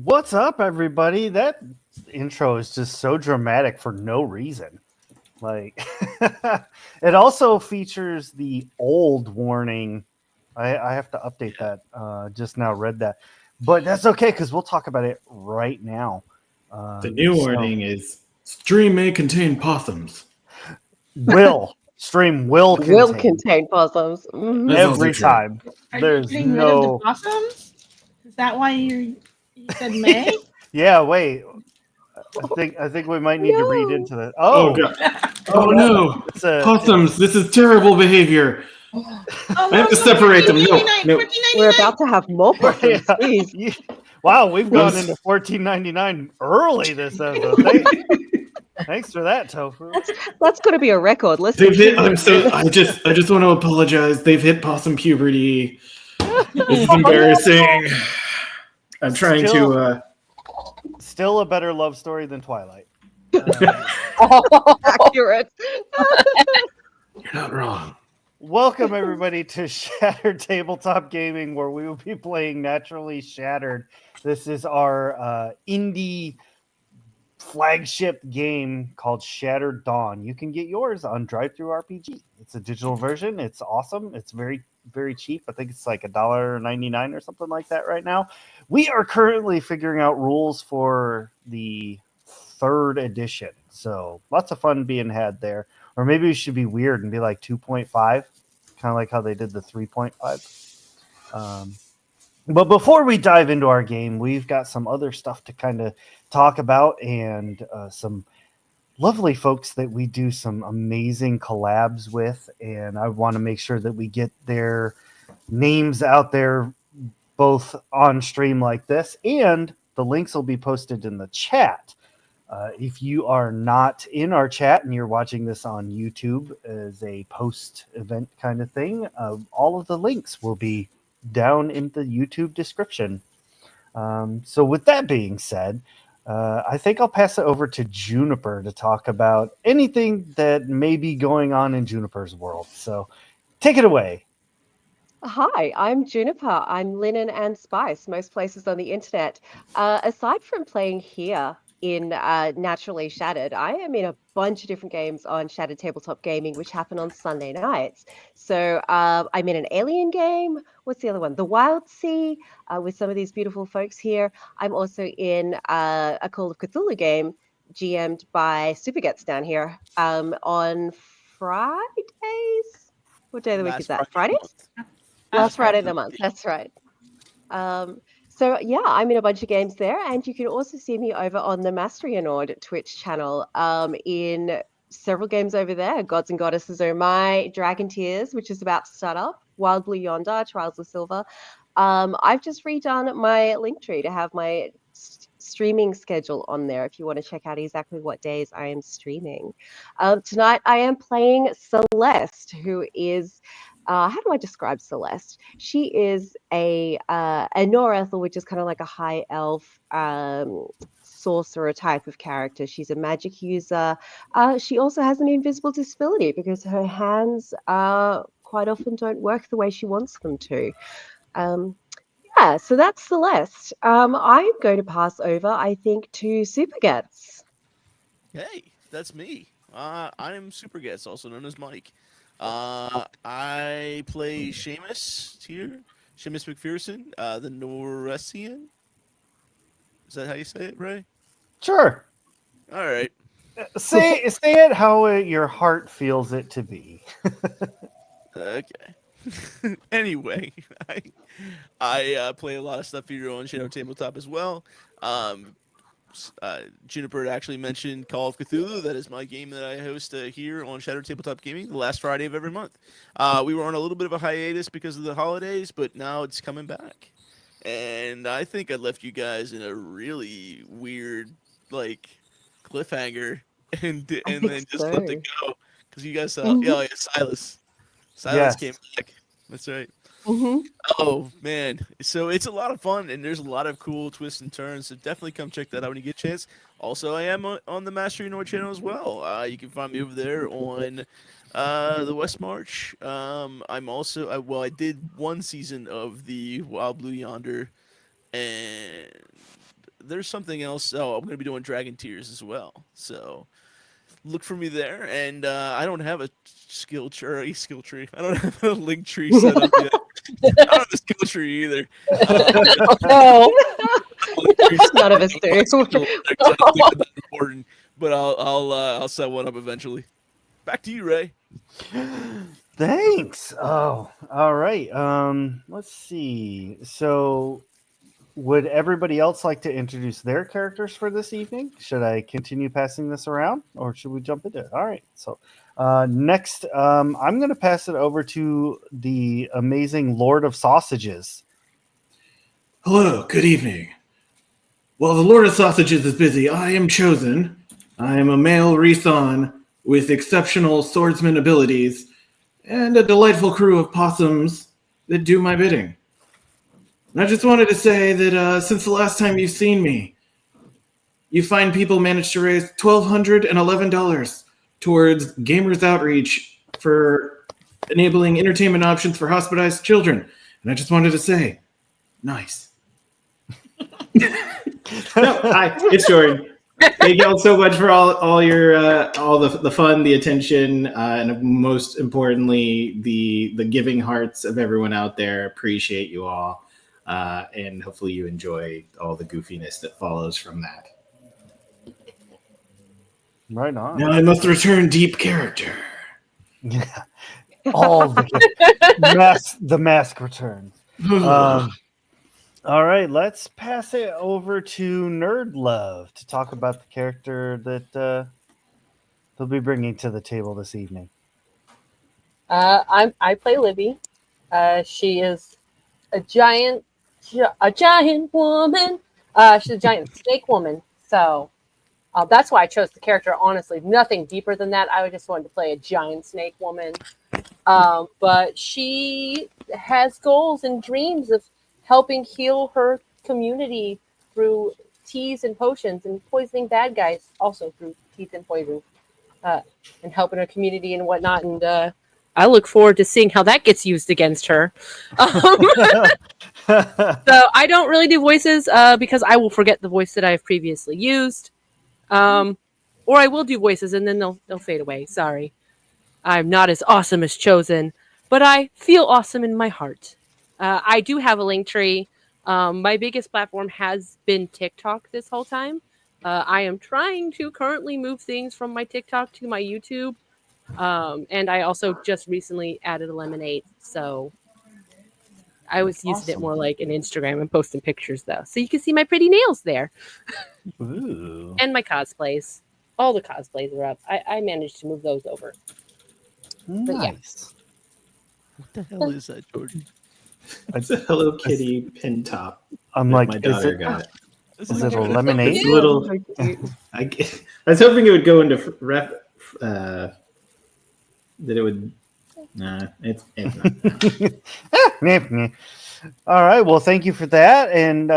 What's up, everybody? That intro is just so dramatic for no reason. Like, it also features the old warning. I have to update that. Just now read that, but that's okay because we'll talk about it right now. The new So warning is stream may contain possums. will stream will Will contain contain possums. Mhm. That's also every true. time. Are you There's getting rid of the no possums? Is that why you said May? yeah. Wait, I think we might need to read No. into that. Oh Oh, god. Oh yeah, no. it's a Possums, this is terrible behavior. Oh I have to separate them. No, no. We're about to have more possums. Yeah. Jeez. Wow, we've gone Those- into 14.99 early this episode. Thanks for that, Tofu. That's got to be a record. Let's They've hit, continue. I just want to apologize. They've hit possum puberty. This is embarrassing. I'm trying to Still a better love story than Twilight. Accurate. You're not wrong. Welcome everybody to Shattered Tabletop Gaming, where we will be playing Naturally Shattered. This is our indie flagship game called Shattered Dawn. You can get yours on DriveThru RPG. It's a digital version. It's awesome. It's very, very cheap. I think it's like $1.99 or something like that right now. We are currently figuring out rules for the third edition. So lots of fun being had there. Or maybe we should be weird and be like 2.5, kind of like how they did the 3.5. But before we dive into our game, we've got some other stuff to kind of talk about and some lovely folks that we do some amazing collabs with. And I want to make sure that we get their names out there both on stream like this, and the links will be posted in the chat. If you are not in our chat and you're watching this on YouTube as a post-event kind of thing, all of the links will be down in the YouTube description. So with that being said, I think I'll pass it over to Juniper to talk about anything that may be going on in Juniper's world. So take it away. Hi, I'm Juniper. I'm Linen and Spice, most places on the internet. Aside from playing here in Naturally Shattered, I am in a bunch of different games on Shattered Tabletop Gaming, which happen on Sunday nights. So I'm in an Alien game. What's the other one? The Wild Sea, with some of these beautiful folks here. I'm also in a Call of Cthulhu game, GM'd by Supergets down here on Fridays. What day of the week is that? Fridays? Last Friday of the month. That's right. So yeah, I'm in a bunch of games there, and you can also see me over on the Masterionord Twitch channel in several games over there. Gods and Goddesses Oh My, Dragon Tears, which is about to start up, Wild Blue Yonder, Trials of Silver. I've just redone my link tree to have my streaming schedule on there if you want to check out exactly what days I am streaming. Tonight I am playing Celeste, who is how do I describe Celeste? She is a Norethel, which is kind of like a high elf sorcerer type of character. She's a magic user. She also has an invisible disability because her hands quite often don't work the way she wants them to. Yeah, so that's Celeste. I'm going to pass over, I think, to Supergets. Hey, that's me. I am Supergets, also known as Mike. I play Seamus here, Seamus McPherson, the Noresian. Is that how you say it, Ray? Sure. All right. Say it how your heart feels it to be. Okay. Anyway, I play a lot of stuff here on Shadow Tabletop as well. Juniper actually mentioned Call of Cthulhu. That is my game that I host here on Shadow Tabletop Gaming the last Friday of every month. We were on a little bit of a hiatus because of the holidays, but now it's coming back. And I think I left you guys in a really weird, cliffhanger, and then just let it go because you guys saw, yeah, Silas Yes. came back. That's right. Mm-hmm. Oh man, so it's a lot of fun, and there's a lot of cool twists and turns. So definitely come check that out when you get a chance. Also, I am on the Master Nord channel as well. You can find me over there on the West March. I'm also I did one season of the Wild Blue Yonder, and there's something else. Oh, I'm going to be doing Dragon Tears as well. So look for me there. And I don't have a skill tree. I don't have a link tree set up yet. I don't have a skill tree either. No. None of us do. I don't think that that's important, but I'll set one up eventually. Back to you, Ray. Thanks. Oh, all right. Let's see. So, would everybody else like to introduce their characters for this evening? Should I continue passing this around, or should we jump into it? All right. So, next, I'm going to pass it over to the amazing Lord of Sausages. Hello, good evening. While the Lord of Sausages is busy, I am chosen. I am a male Rithon with exceptional swordsman abilities and a delightful crew of possums that do my bidding. And I just wanted to say that since the last time you've seen me, you fine people managed to raise $1,211 towards Gamers Outreach for enabling entertainment options for hospitalized children. And I just wanted to say, nice. It's Jordan. Thank you all so much for all your all the fun, the attention, and most importantly, the giving hearts of everyone out there. Appreciate you all, and hopefully you enjoy all the goofiness that follows from that. Right on. Now I must return deep character. Yeah. All the mask returns. All right, let's pass it over to Nerd Love to talk about the character that they'll be bringing to the table this evening. I play Libby. She is a giant woman. She's a giant snake woman. So that's why I chose the character. Honestly, nothing deeper than that. I just wanted to play a giant snake woman. But she has goals and dreams of helping heal her community through teas and potions and poisoning bad guys also through teas and poison, and helping her community and whatnot. And I look forward to seeing how that gets used against her. So I don't really do voices because I will forget the voice that I have previously used. Or I will do voices and then they'll fade away. Sorry. I'm not as awesome as Chosen, but I feel awesome in my heart. I do have a link tree. My biggest platform has been TikTok this whole time. I am trying to currently move things from my TikTok to my YouTube. And I also just recently added a Lemonade. So I was using it more like an Instagram and posting pictures, though. So you can see my pretty nails there. Ooh. And my cosplays. All the cosplays are up. I managed to move those over. Nice. What the hell is that, Jordan? It's a Hello Kitty pin top. I'm that like, my is daughter it, got. is it a lemonade? It's a little. I was hoping it would go into rep. That it would. Nah, it's not. All right. Well, thank you for that. And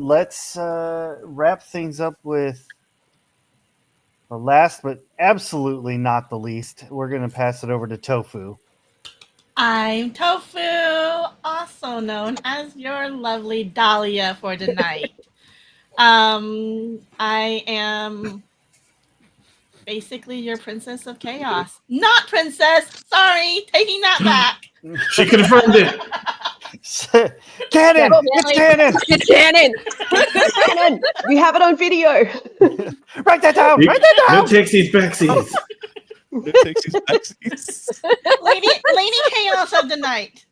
let's wrap things up with the last, but absolutely not the least. We're going to pass it over to Tofu. I'm Tofu, also known as your lovely Dahlia for tonight. I am basically your princess of chaos. Not princess! Sorry, taking that back. She confirmed it. Cannon! It's canon! It's canon! It's canon! We have it on video. Write that down! Write that No down! takesies backsies. Lady Chaos of the night.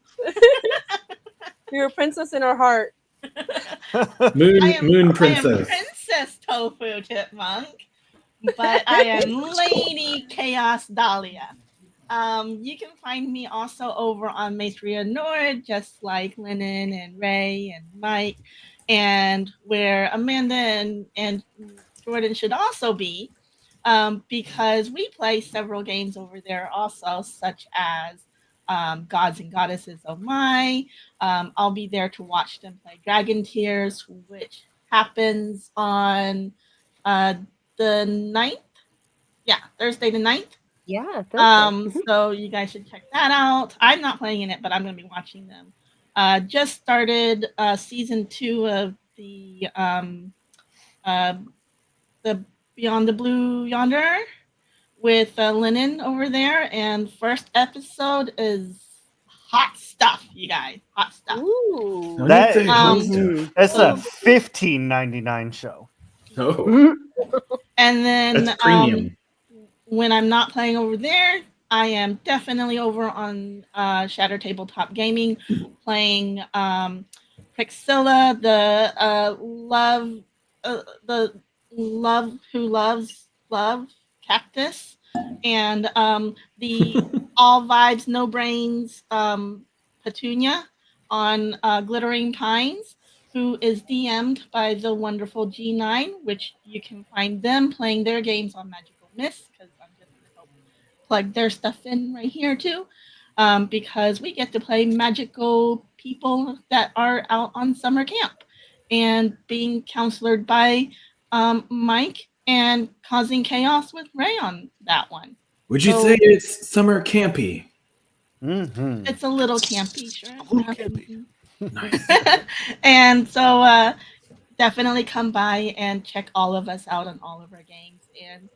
You're a princess in our heart. Moon I am princess. Princess Tofu Chipmunk, but I am Lady Chaos Dahlia. You can find me also over on Maestria Nord, just like Lennon and Ray and Mike, and where Amanda and Jordan should also be, because we play several games over there also, such as Gods and Goddesses of My. I'll be there to watch them play Dragon Tears, which happens on the 9th. Yeah, Thursday the 9th. Yeah. Thursday. So you guys should check that out. I'm not playing in it, but I'm going to be watching them. Just started season 2 of the the Beyond the Blue Yonder with Lennon over there. And first episode is hot stuff, you guys. Hot stuff. Ooh. No That- need to say hot Um, stuff. That's So- a $15.99 show. Oh, And then that's premium. when I'm not playing over there, I am definitely over on Shatter Tabletop Gaming, playing Priscilla, the love who loves love cactus, and the all vibes no brains Petunia on Glittering Pines, who is DM'd by the wonderful G9, which you can find them playing their games on Magical Mist, because I'm just going to help plug their stuff in right here too, because we get to play magical people that are out on summer camp and being counselored by Mike and causing chaos with Ray on that one. Would you so- say it's summer campy? Mm-hmm. It's a little campy, sure. A little campy. Nice. And so definitely come by and check all of us out on all of our games, and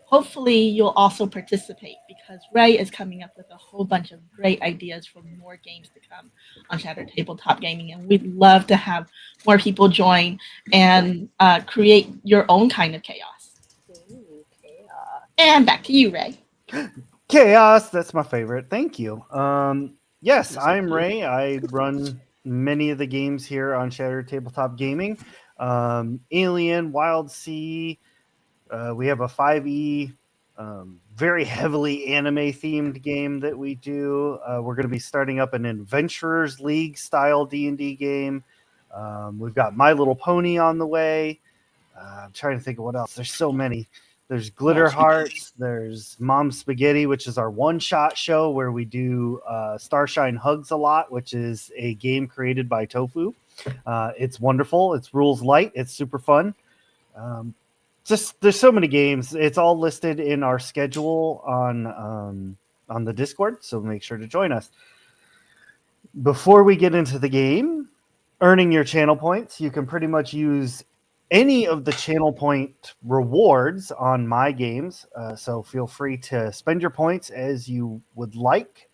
hopefully you'll also participate, because Ray is coming up with a whole bunch of great ideas for more games to come on Shatter Tabletop Gaming, and we'd love to have more people join and create your own kind of chaos. And back to you, Ray. Chaos, that's my favorite. Thank you. Yes, Yes, I'm thank you. Ray. I run many of the games here on Shattered Tabletop Gaming. Alien, Wild Sea. We have a 5e, very heavily anime themed game that we do. We're going to be starting up an Adventurers League style D&D game. We've got My Little Pony on the way. I'm trying to think of what else. There's so many. There's Glitter Mom Spaghetti. Hearts. There's Mom Spaghetti, which is our one-shot show where we do Starshine Hugs a lot, which is a game created by Tofu. It's wonderful. It's rules light. It's super fun. Just there's so many games. It's all listed in our schedule on the Discord, so make sure to join us. Before we get into the game, earning your channel points, you can pretty much use any of the channel point rewards on my games. So feel free to spend your points as you would like.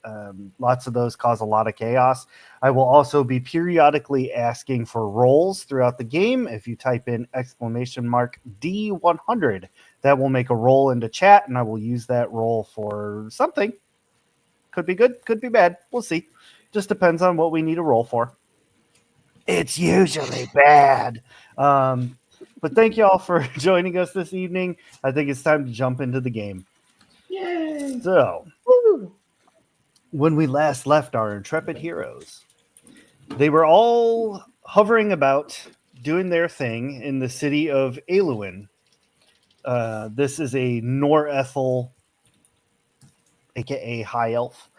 Lots of those cause a lot of chaos. I will also be periodically asking for rolls throughout the game. If you type in !D100, that will make a roll into chat, and I will use that roll for something. Could be good, could be bad. We'll see. Just depends on what we need a roll for. It's usually bad. But thank you all for joining us this evening. I think it's time to jump into the game. Yay! So, Woo. when we last left our intrepid heroes, they were all hovering about, doing their thing in the city of Ayluin. This is a Norethel, aka High Elf,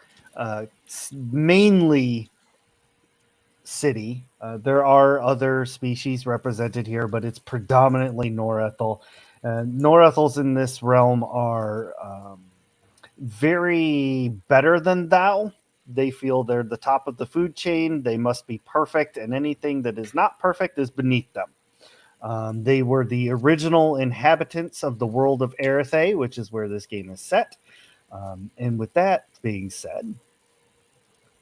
mainly city. There are other species represented here, but it's predominantly Norethel. Norethels in this realm are very better than thou. They feel they're the top of the food chain. They must be perfect, and anything that is not perfect is beneath them. They were the original inhabitants of the world of Erethe, which is where this game is set. And with that being said,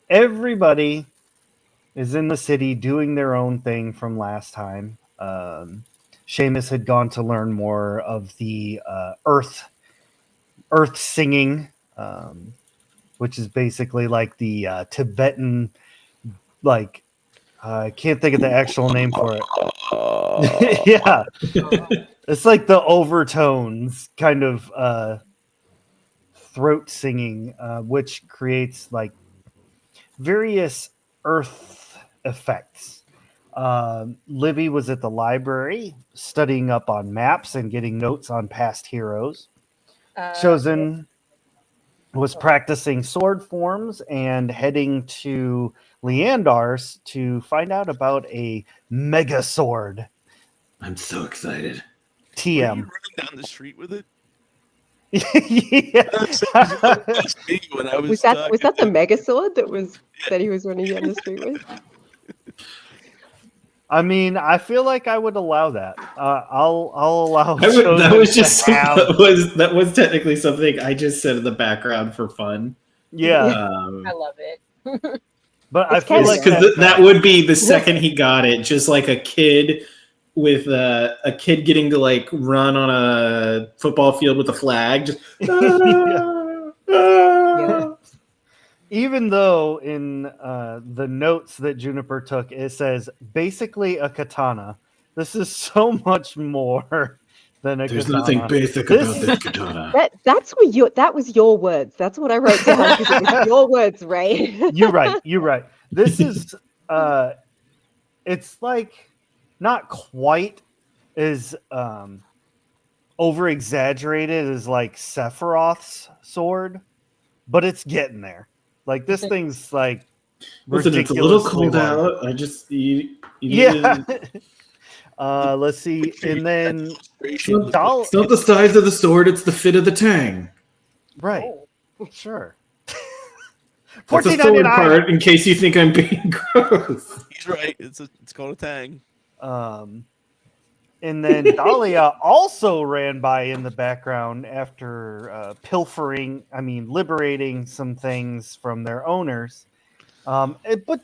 everybody is in the city doing their own thing from last time. Seamus had gone to learn more of the earth singing, which is basically like the Tibetan, like I can't think of the actual name for it. Yeah, it's like the overtones kind of throat singing, which creates like various earth effects. Libby was at the library studying up on maps and getting notes on past heroes. Chosen was practicing sword forms and heading to Leandar's to find out about a mega sword. I'm so excited. Were you TM. running down the street with it? Yeah. That's me when I was Was that the talking. mega sword that he was running down the street with? I mean, I feel like I would allow that. I'll allow. That was Chosen just to have. that was technically something I just said in the background for fun. Yeah, I love it. but I It's feel canon. like Because that. that would be the second he got it, just like a kid with a kid getting to like run on a football field with a flag. Just, Yeah. Yeah. Even though in the notes that Juniper took, it says basically a katana. This is so much more than a There's katana. nothing basic This- about this katana. That was your words. That's what I wrote down because it was your words, Ray. You're right. You're right. This is it's like not quite as over exaggerated as like Sephiroth's sword, but it's getting there. Like this thing's like Listen, it's a little ridiculously cold large. out. I just you Yeah. needed- Let's see, and then It's Doll. not the size of the sword; it's the fit of the tang. Right. Oh. Sure. That's a sword $14.99. part. In case you think I'm being gross. He's right. It's called a tang. And then Dahlia also ran by in the background after liberating some things from their owners. But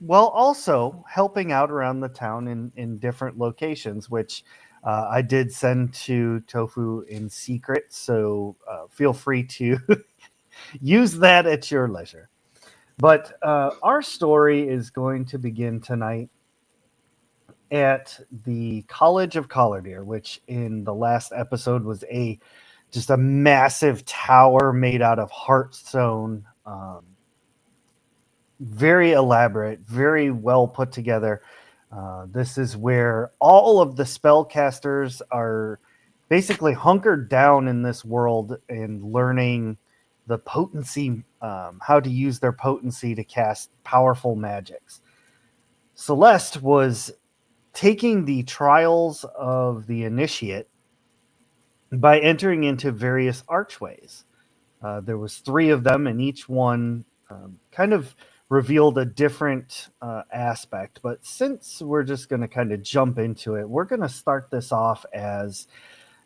while also helping out around the town in different locations, which I did send to Tofu in secret. So feel free to use that at your leisure. But our story is going to begin tonight at the College of Collardeer, which in the last episode was just a massive tower made out of heartstone. Very elaborate, very well put together. This is where all of the spellcasters are basically hunkered down in this world and learning the potency, how to use their potency to cast powerful magics. Celeste was taking the trials of the initiate by entering into various archways. There was 3 of them, and each one kind of revealed a different aspect. But since we're just going to kind of jump into it, we're going to start this off as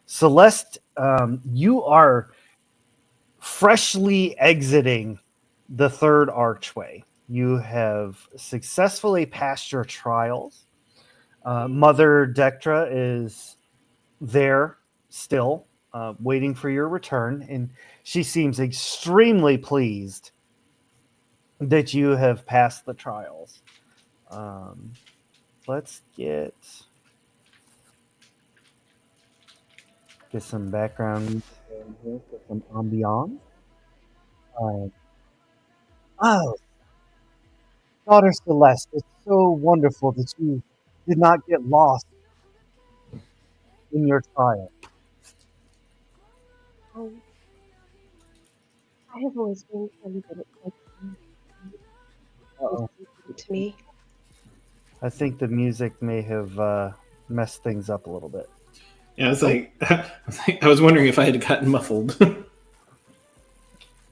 Celeste. You are freshly exiting the 3rd archway. You have successfully passed your trials. Mother Dectra is there still, waiting for your return, and she seems extremely pleased that you have passed the trials. Let's get some background in here for some ambiance. Oh, daughter Celeste, it's so wonderful that you did not get lost in your trial. Um, I have always been really good at taking Uh-oh. to me. I think the music may have messed things up a little bit. Yeah, I was wondering if I had gotten muffled.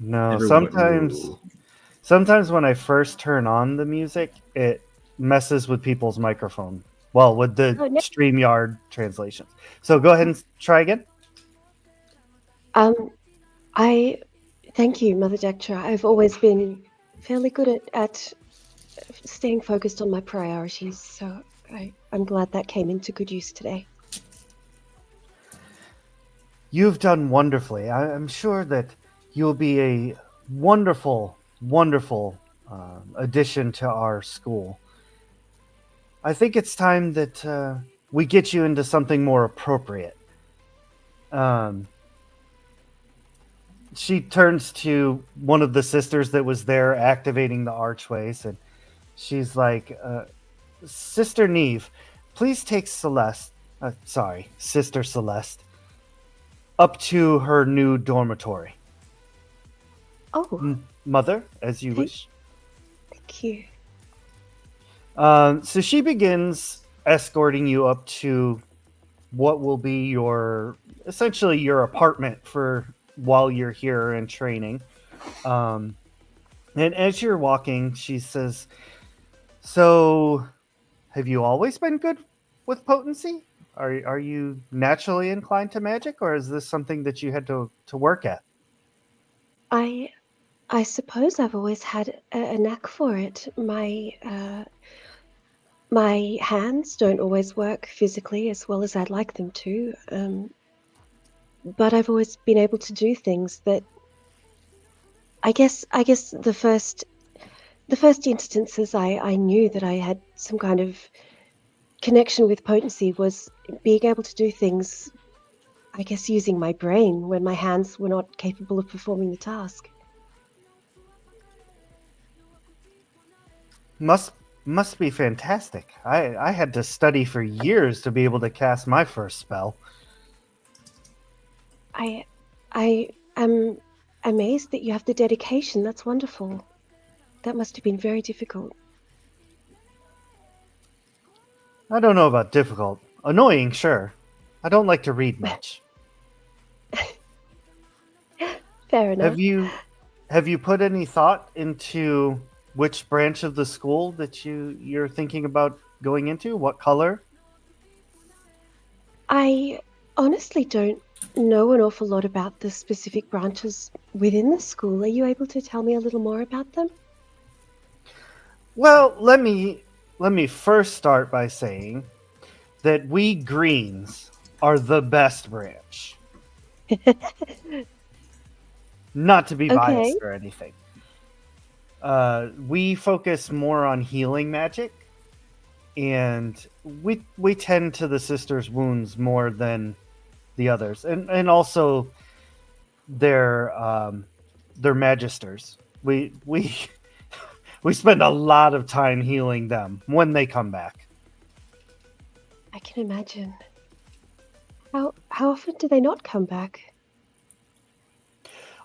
No, Everyone- sometimes when I first turn on the music, it messes with people's microphone. Well, with the Oh, no. StreamYard translations. So go ahead and try again. I thank you, Mother Dectra. I've always been fairly good at staying focused on my priorities, so I'm glad that came into good use today. You've done wonderfully. I'm sure that you'll be a wonderful, wonderful addition to our school. I think it's time that we get you into something more appropriate. She turns to one of the sisters that was there activating the archways, and she's like, Sister Neve, please take Sister Celeste, up to her new dormitory. Oh, Mother, as you Thank- wish. thank you. So she begins escorting you up to what will be essentially your apartment for while you're here and training. And as you're walking, she says, "So, have you always been good with potency? Are you naturally inclined to magic, or is this something that you had to work at? I I suppose I've always had a knack for it. My hands don't always work physically as well as I'd like them to, but I've always been able to do things that I guess the first instances I knew that I had some kind of connection with potency was being able to do things, I guess, using my brain when my hands were not capable of performing the task. Must must be fantastic. I had to study for years to be able to cast my first spell. I I am amazed that you have the dedication. That's wonderful. That must have been very difficult. I don't know about difficult. Annoying, sure. I don't like to read much. Fair enough. Have you put any thought into which branch of the school that you're thinking about going into? What color? I honestly don't know an awful lot about the specific branches within the school. Are you able to tell me a little more about them? Well, let me first start by saying that we greens are the best branch. Not to be Okay. biased or anything. We focus more on healing magic, and we tend to the sisters' wounds more than the others, and also their magisters. We we spend a lot of time healing them when they come back. I can imagine. How often do they not come back?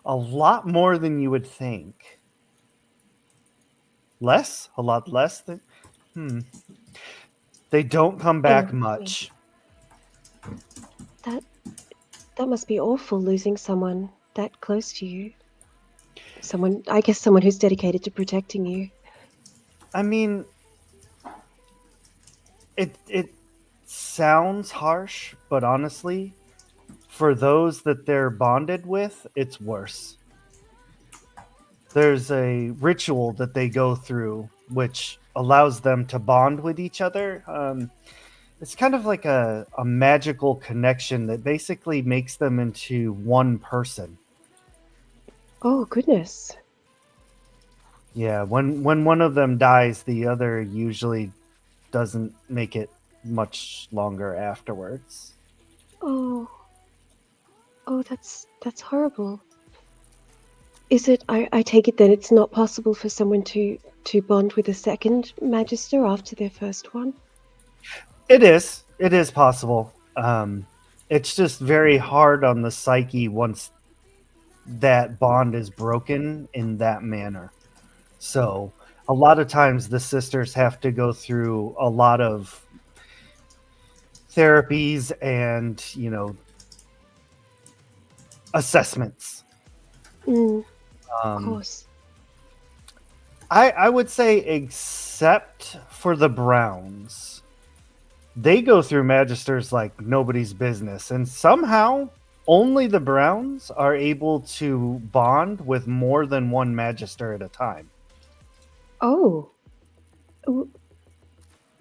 A lot more than you would think. Less, a lot less than. Hmm. They don't come Oh, back much. that that must be awful losing someone that close to you. I guess someone who's dedicated to protecting you. I mean, it sounds harsh, but honestly, for those that they're bonded with, it's worse. There's a ritual that they go through which allows them to bond with each other. It's kind of like a magical connection that basically makes them into one person. Oh, goodness. Yeah, when one of them dies, the other usually doesn't make it much longer afterwards. Oh, oh, that's horrible. Is it? I take it then it's not possible for someone to bond with a second magister after their first one? It is. It is possible. It's just very hard on the psyche once that bond is broken in that manner. So a lot of times the sisters have to go through a lot of therapies and assessments. Mm, of Um, course. I would say except for the Browns, they go through magisters like nobody's business, and somehow only the Browns are able to bond with more than one magister at a time. Oh, w-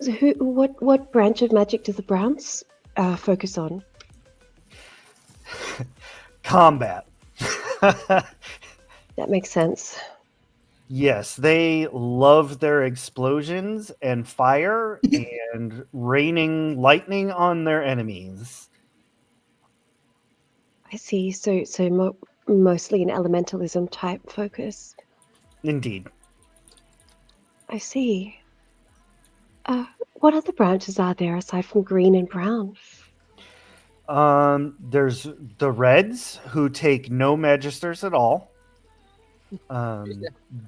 so what branch of magic do the Browns focus on? Combat. That makes sense. Yes, they love their explosions and fire and raining lightning on their enemies. I see. So mostly an elementalism type focus. Indeed. I see. What other branches are there aside from green and brown? There's the Reds who take no magisters at all.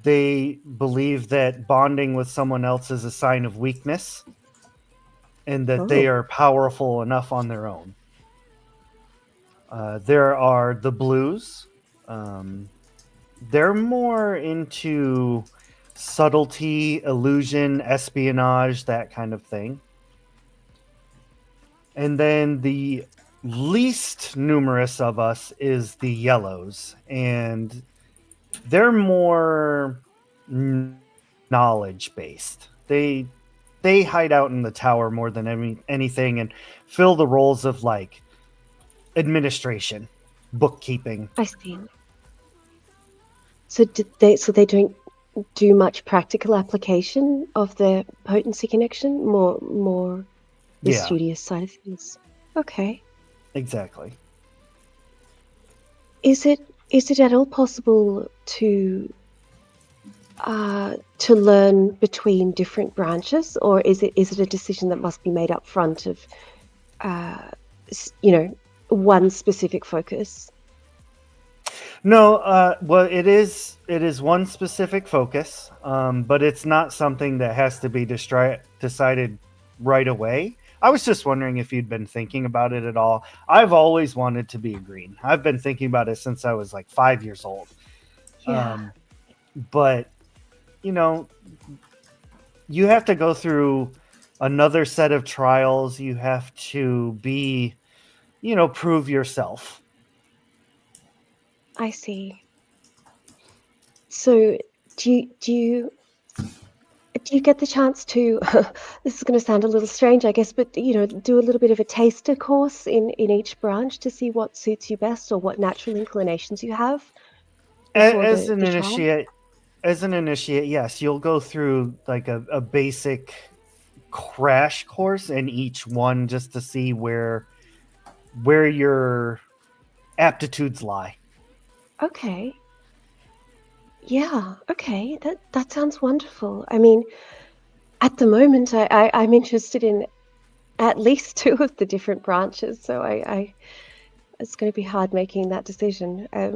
They believe that bonding with someone else is a sign of weakness and that they Oh, are powerful enough on their own. There are the Blues. Um, they're more into subtlety, illusion, espionage, that kind of thing. And then the least numerous of us is the yellows, and they're more knowledge based. They hide out in the tower more than anything and fill the roles of like administration, bookkeeping. I see. So did they? So they don't do much practical application of the potency connection. More the Yeah, studious side of things. Okay. exactly. Is it at all possible to learn between different branches, or is it a decision that must be made up front of you know, one specific focus? No, well, it is one specific focus, but it's not something that has to be decided right away. I was just wondering if you'd been thinking about it at all. I've always wanted to be a green. I've been thinking about it since I was like 5 years old. Yeah, But you know, you have to go through another set of trials. You have to be, prove yourself. I see. So do you get the chance to this is going to sound a little strange, I guess, but do a little bit of a taster course in each branch to see what suits you best or what natural inclinations you have before As an the trial? initiate, yes, you'll go through like a basic crash course in each one just to see where your aptitudes lie. Okay. Yeah, okay. That sounds wonderful. I mean, at the moment, I'm interested in at least two of the different branches, so I it's going to be hard making that decision. I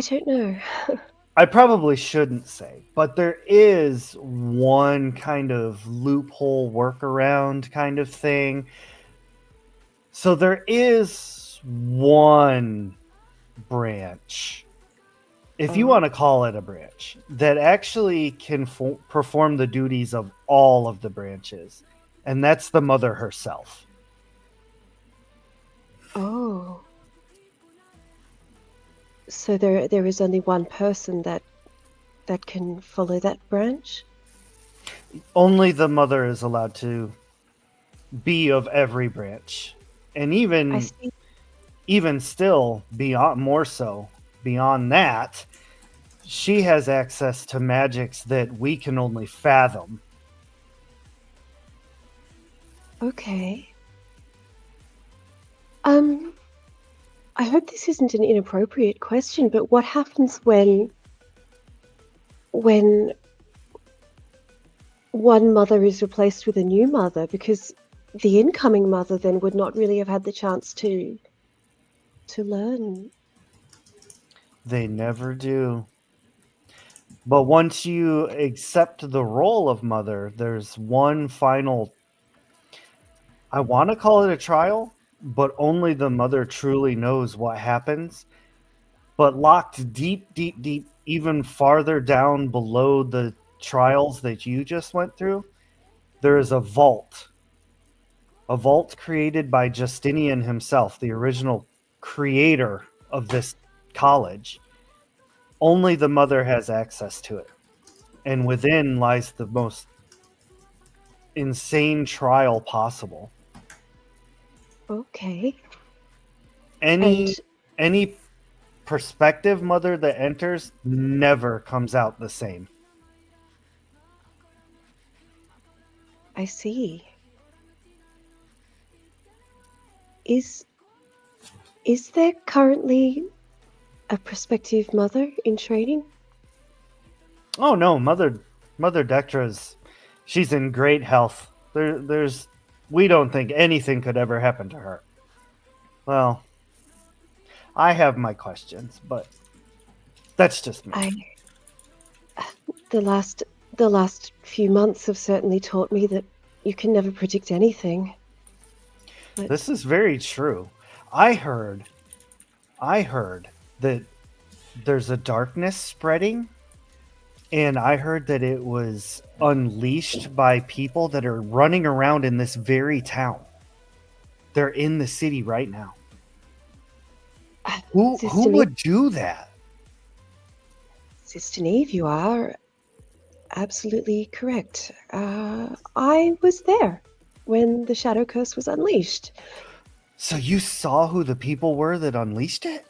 don't know. I probably shouldn't say, but there is one kind of loophole workaround kind of thing. So there is one branch, if you Oh, want to call it a branch, that actually can perform the duties of all of the branches, and that's the mother herself. oh. So there is only one person that can follow that branch? Only the mother is allowed to be of every branch, and I even see. even still beyond more so beyond that, she has access to magics that we can only fathom. Okay. I hope this isn't an inappropriate question, but what happens when one mother is replaced with a new mother? Because the incoming mother then would not really have had the chance to learn. They never do. But once you accept the role of mother, there's one final, I want to call it a trial, but only the mother truly knows what happens. But locked deep, deep, deep, even farther down below the trials that you just went through, there is a vault created by Justinian himself, the original creator of this college. Only the mother has access to it. And within lies the most insane trial possible. Okay. And Any prospective mother that enters never comes out the same. I see. Is is there currently a prospective mother in training? Oh no, Mother Dectra's, she's in great health. There's we don't think anything could ever happen to her. Well, I have my questions, but that's just me. I the last the last few months have certainly taught me that you can never predict anything. But This is very true. I heard I heard that there's a darkness spreading, and I heard that it was unleashed by people that are running around in this very town. They're in the city right now. Who Sister Neve, would do that? Sister Neve, you are absolutely correct. I was there when the Shadow Curse was unleashed. So you saw who the people were that unleashed it?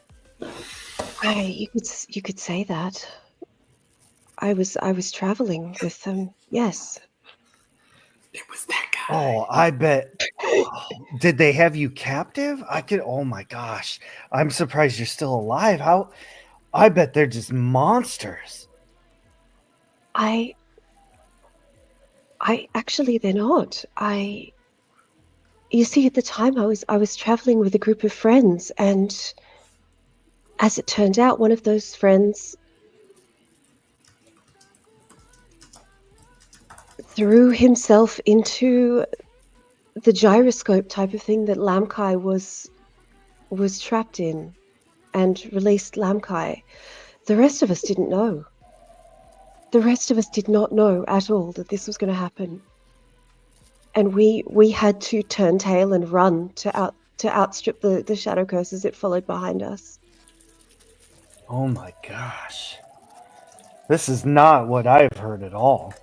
You could say that. I was traveling with them. Yes. It was that guy. Oh, I bet. Did they have you captive? Oh my gosh. I'm surprised you're still alive. How? I bet they're just monsters. I actually they're not. You see, at the time I was traveling with a group of friends, and as it turned out, one of those friends threw himself into the gyroscope type of thing that Lamkai was trapped in, and released Lamkai. The rest of us didn't know. The rest of us did not know at all that this was going to happen, and we had to turn tail and run to outstrip the shadow curses that followed behind us. Oh my gosh. This is not what I've heard at all.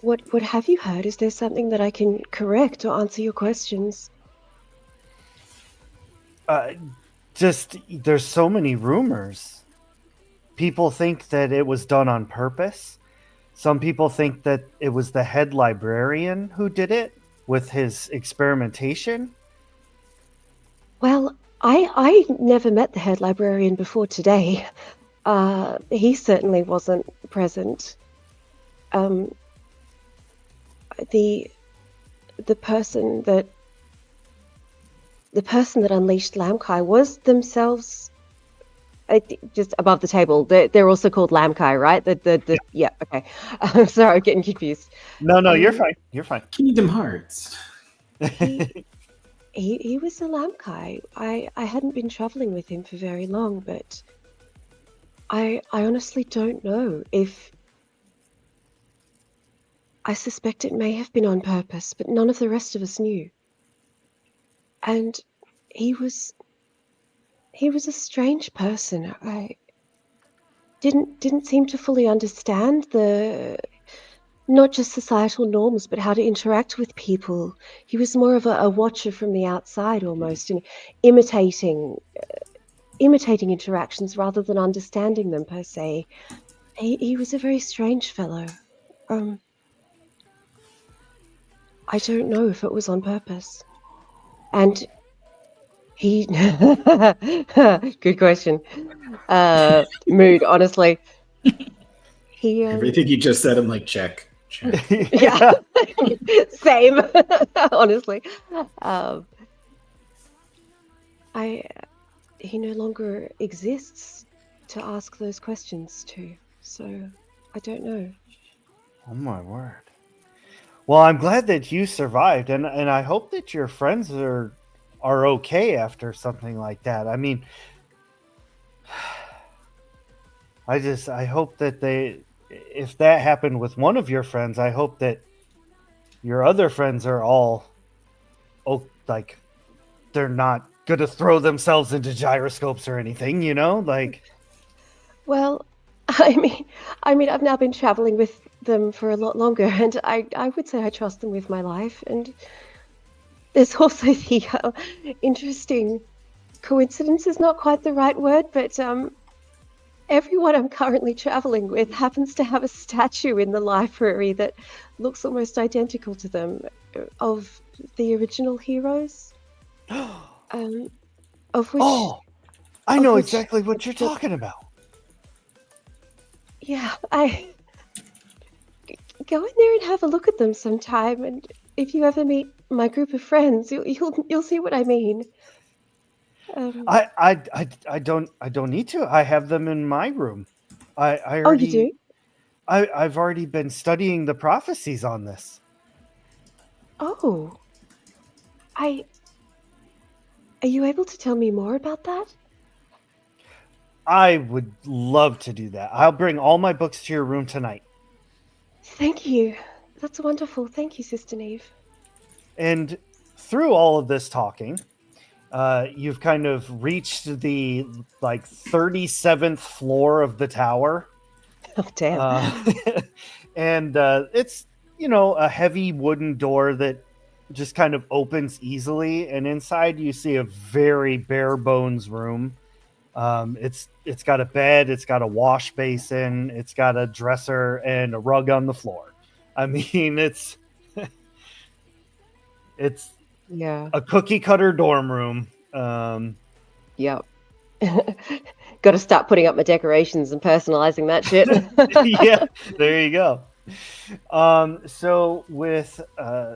What have you heard? Is there something that I can correct or answer your questions? Just there's so many rumors. People think that it was done on purpose. Some people think that it was the head librarian who did it with his experimentation. Well, I never met the head librarian before today. He certainly wasn't present. The person that unleashed Lamkai was themselves just above the table. They're also called Lamkai, right? Yeah. Okay. I'm sorry, I'm getting confused. No, you're fine. You're fine. Kingdom Hearts. He was a Lamkai. I hadn't been traveling with him for very long, but I honestly don't know if. I suspect it may have been on purpose, but none of the rest of us knew. And he was a strange person. I didn't seem to fully understand not just societal norms, but how to interact with people. He was more of a watcher from the outside almost, and imitating interactions rather than understanding them per se. He was a very strange fellow. I don't know if it was on purpose. And he good question. Mood, honestly. Everything you just said, I'm like, check. Yeah. Same. Honestly. He no longer exists to ask those questions to, so I don't know. Oh my word. Well, I'm glad that you survived, and I hope that your friends are okay after something like that. I mean, I hope that if that happened with one of your friends, I hope that your other friends are all, like, they're not gonna throw themselves into gyroscopes or anything, like. Well, I mean, I've now been traveling with them for a lot longer, and I would say I trust them with my life. And there's also the interesting coincidence is not quite the right word, but everyone I'm currently traveling with happens to have a statue in the library that looks almost identical to them, of the original heroes. Of which. Oh, I know exactly what you're talking about. Yeah, I go in there and have a look at them sometime, and if you ever meet my group of friends, you'll see what I mean. I don't need to. I have them in my room. I already. Oh, you do? I've already been studying the prophecies on this. Oh, are you able to tell me more about that? I would love to do that. I'll bring all my books to your room tonight. Thank you. That's wonderful. Thank you, Sister Neve. And through all of this talking, you've kind of reached the 37th floor of the tower. Oh, damn. And it's, a heavy wooden door that just kind of opens easily. And inside you see a very bare bones room. It's got a bed, it's got a wash basin, it's got a dresser and a rug on the floor. I mean, it's Yeah. a cookie cutter dorm room. Yep. Got to start putting up my decorations and personalizing that shit. Yeah, there you go. So with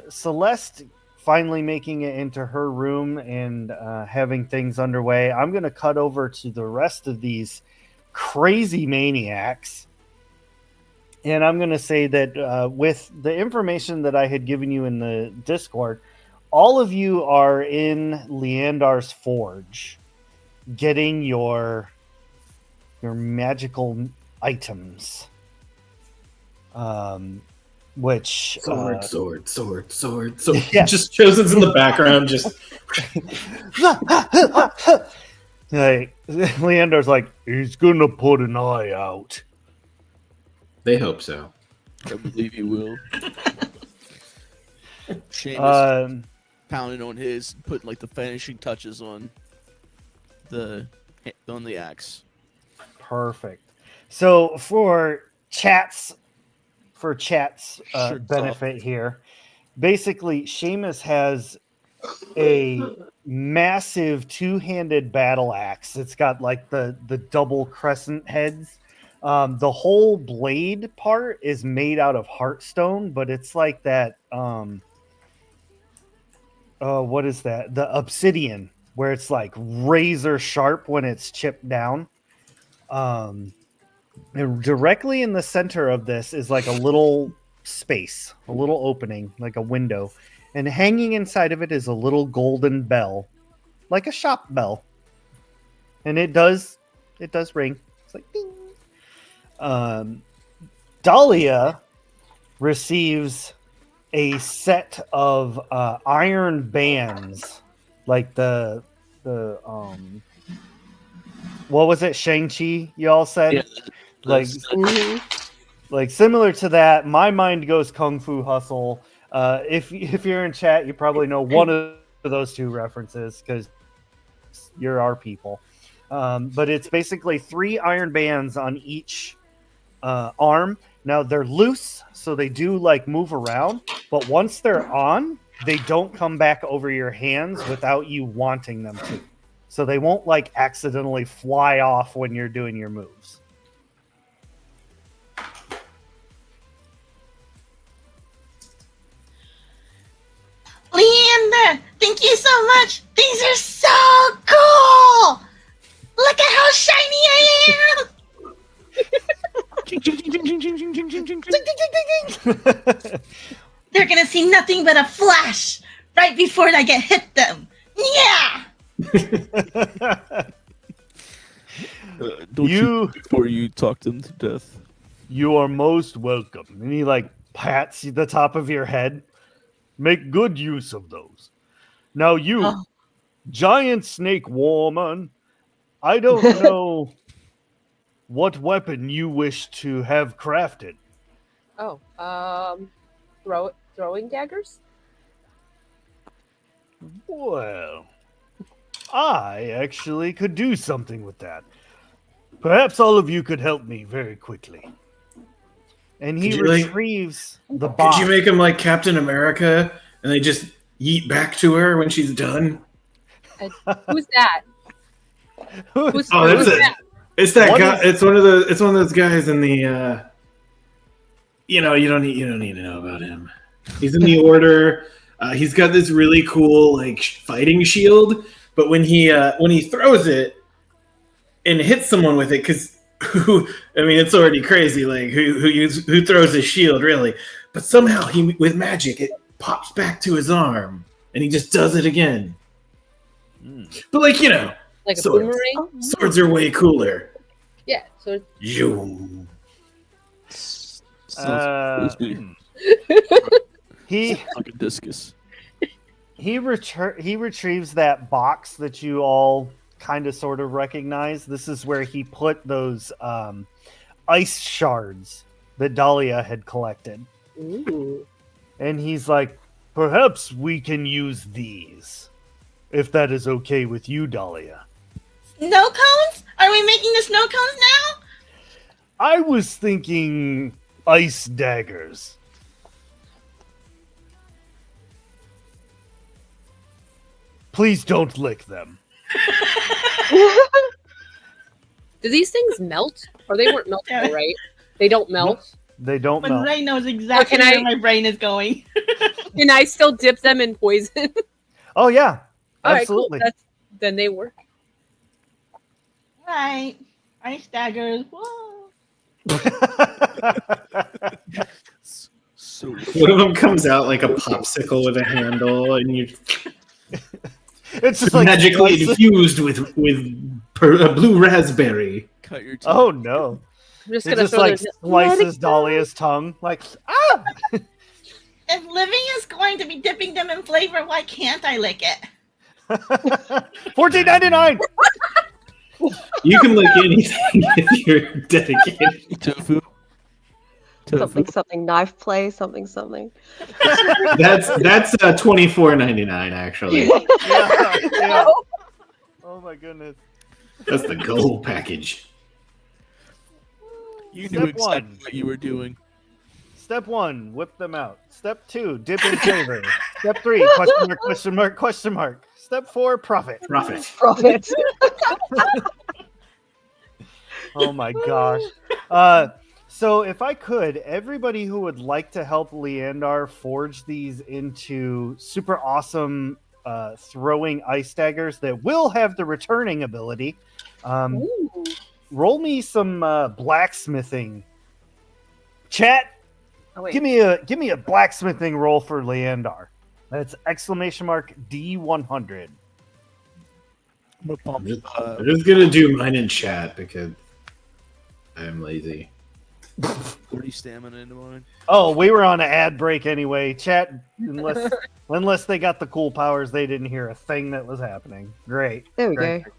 Celeste finally making it into her room and having things underway, I'm going to cut over to the rest of these crazy maniacs. And I'm going to say that with the information that I had given you in the Discord, all of you are in Leandar's Forge getting your magical items. Which sword. Yeah. Just Chosen's in the background, just like Leandar's like, he's gonna put an eye out. they hope so. I believe he will. Seamus pounding on his, putting like the finishing touches on the axe. Perfect. So for chat's Shirts benefit here, basically Seamus has a massive two-handed battle axe. It's got like the double crescent heads. The whole blade part is made out of heartstone, but it's like that what is that? The obsidian, where it's like razor sharp when it's chipped down. And directly in the center of this is like a little space, a little opening, like a window. And hanging inside of it is a little golden bell, like a shop bell. And it does ring. It's like ding. Dahlia receives a set of iron bands, like the what was it, Shang-Chi? Y'all said. Yeah, Like, Mhm. like similar to that. My mind goes Kung Fu Hustle. If you're in chat, you probably know one of those two references because you're our people. But it's basically 3 iron bands on each arm. Now they're loose, so they do like move around. But once they're on, they don't come back over your hands without you wanting them to. So they won't like accidentally fly off when you're doing your moves. Leander, thank you so much. These are so cool. Look at how shiny I am. They're gonna see nothing but a flash right before I get hit them. Yeah. Don't you before you talk them to death. You are most welcome. And he like pats the top of your head. Make good use of those. Now you, Oh. giant snake woman, I don't know what weapon you wish to have crafted. Oh, throwing daggers? Well, I actually could do something with that. Perhaps all of you could help me very quickly. And he Could you, like- retrieves the Could box. you make him like Captain America and they just yeet back to her when she's done? Who's that? Who's, Oh, that's who's it. that? It's that What guy. is- It's one of those guys in the. You don't need to know about him. He's in the order. He's got this really cool like fighting shield, but when he throws it and hits someone with it, because it's already crazy. Like who throws his shield really? But somehow with magic it pops back to his arm and he just does it again. But Like a swords. boomerang? Swords are way cooler. Yeah. So Zoom. He like a discus. he retrieves that box that you all kind of sort of recognize. This is where he put those ice shards that Dahlia had collected. ooh. And he's like, perhaps we can use these. If that is okay with you, Dahlia. Snow cones? Are we making the snow cones now? I was thinking ice daggers. Please don't lick them. Do these things melt? Or they weren't meltable, right? They don't melt. They don't But melt. Ray knows exactly can where I- my brain is going. Can I still dip them in poison? Oh yeah, All right, absolutely. cool. Then they work. Right. Ice daggers. Whoa. So One of them comes out like a popsicle with a handle, and you It's just like magically slices- infused with a blue raspberry. cut your teeth. Oh no! I'm just It gonna just throw like those. slices Dahlia's tongue. Like ah! If living is going to be dipping them in flavor, why can't I lick it? $14.99. You can lick anything if you're dedicated. Tofu. Something knife play, something. That's $24.99 actually. Yeah. Oh my goodness. That's the gold package. You Step knew exactly one. what you were doing. Step 1, whip them out. Step 2, dip in flavor. Step 3, question mark. Step 4, profit. Profit. Profit. Oh my gosh. So if I could, everybody who would like to help Leandar forge these into super awesome throwing ice daggers that will have the returning ability, Ooh. roll me some blacksmithing. Chat, Oh, wait. give me a blacksmithing roll for Leandar. That's !D100. I'm gonna pump, I'm just gonna do mine in chat because I'm lazy. 40 stamina into mine. Oh, we were on an ad break anyway. Chat, unless they got the cool powers, they didn't hear a thing that was happening. Great. There we Great. go.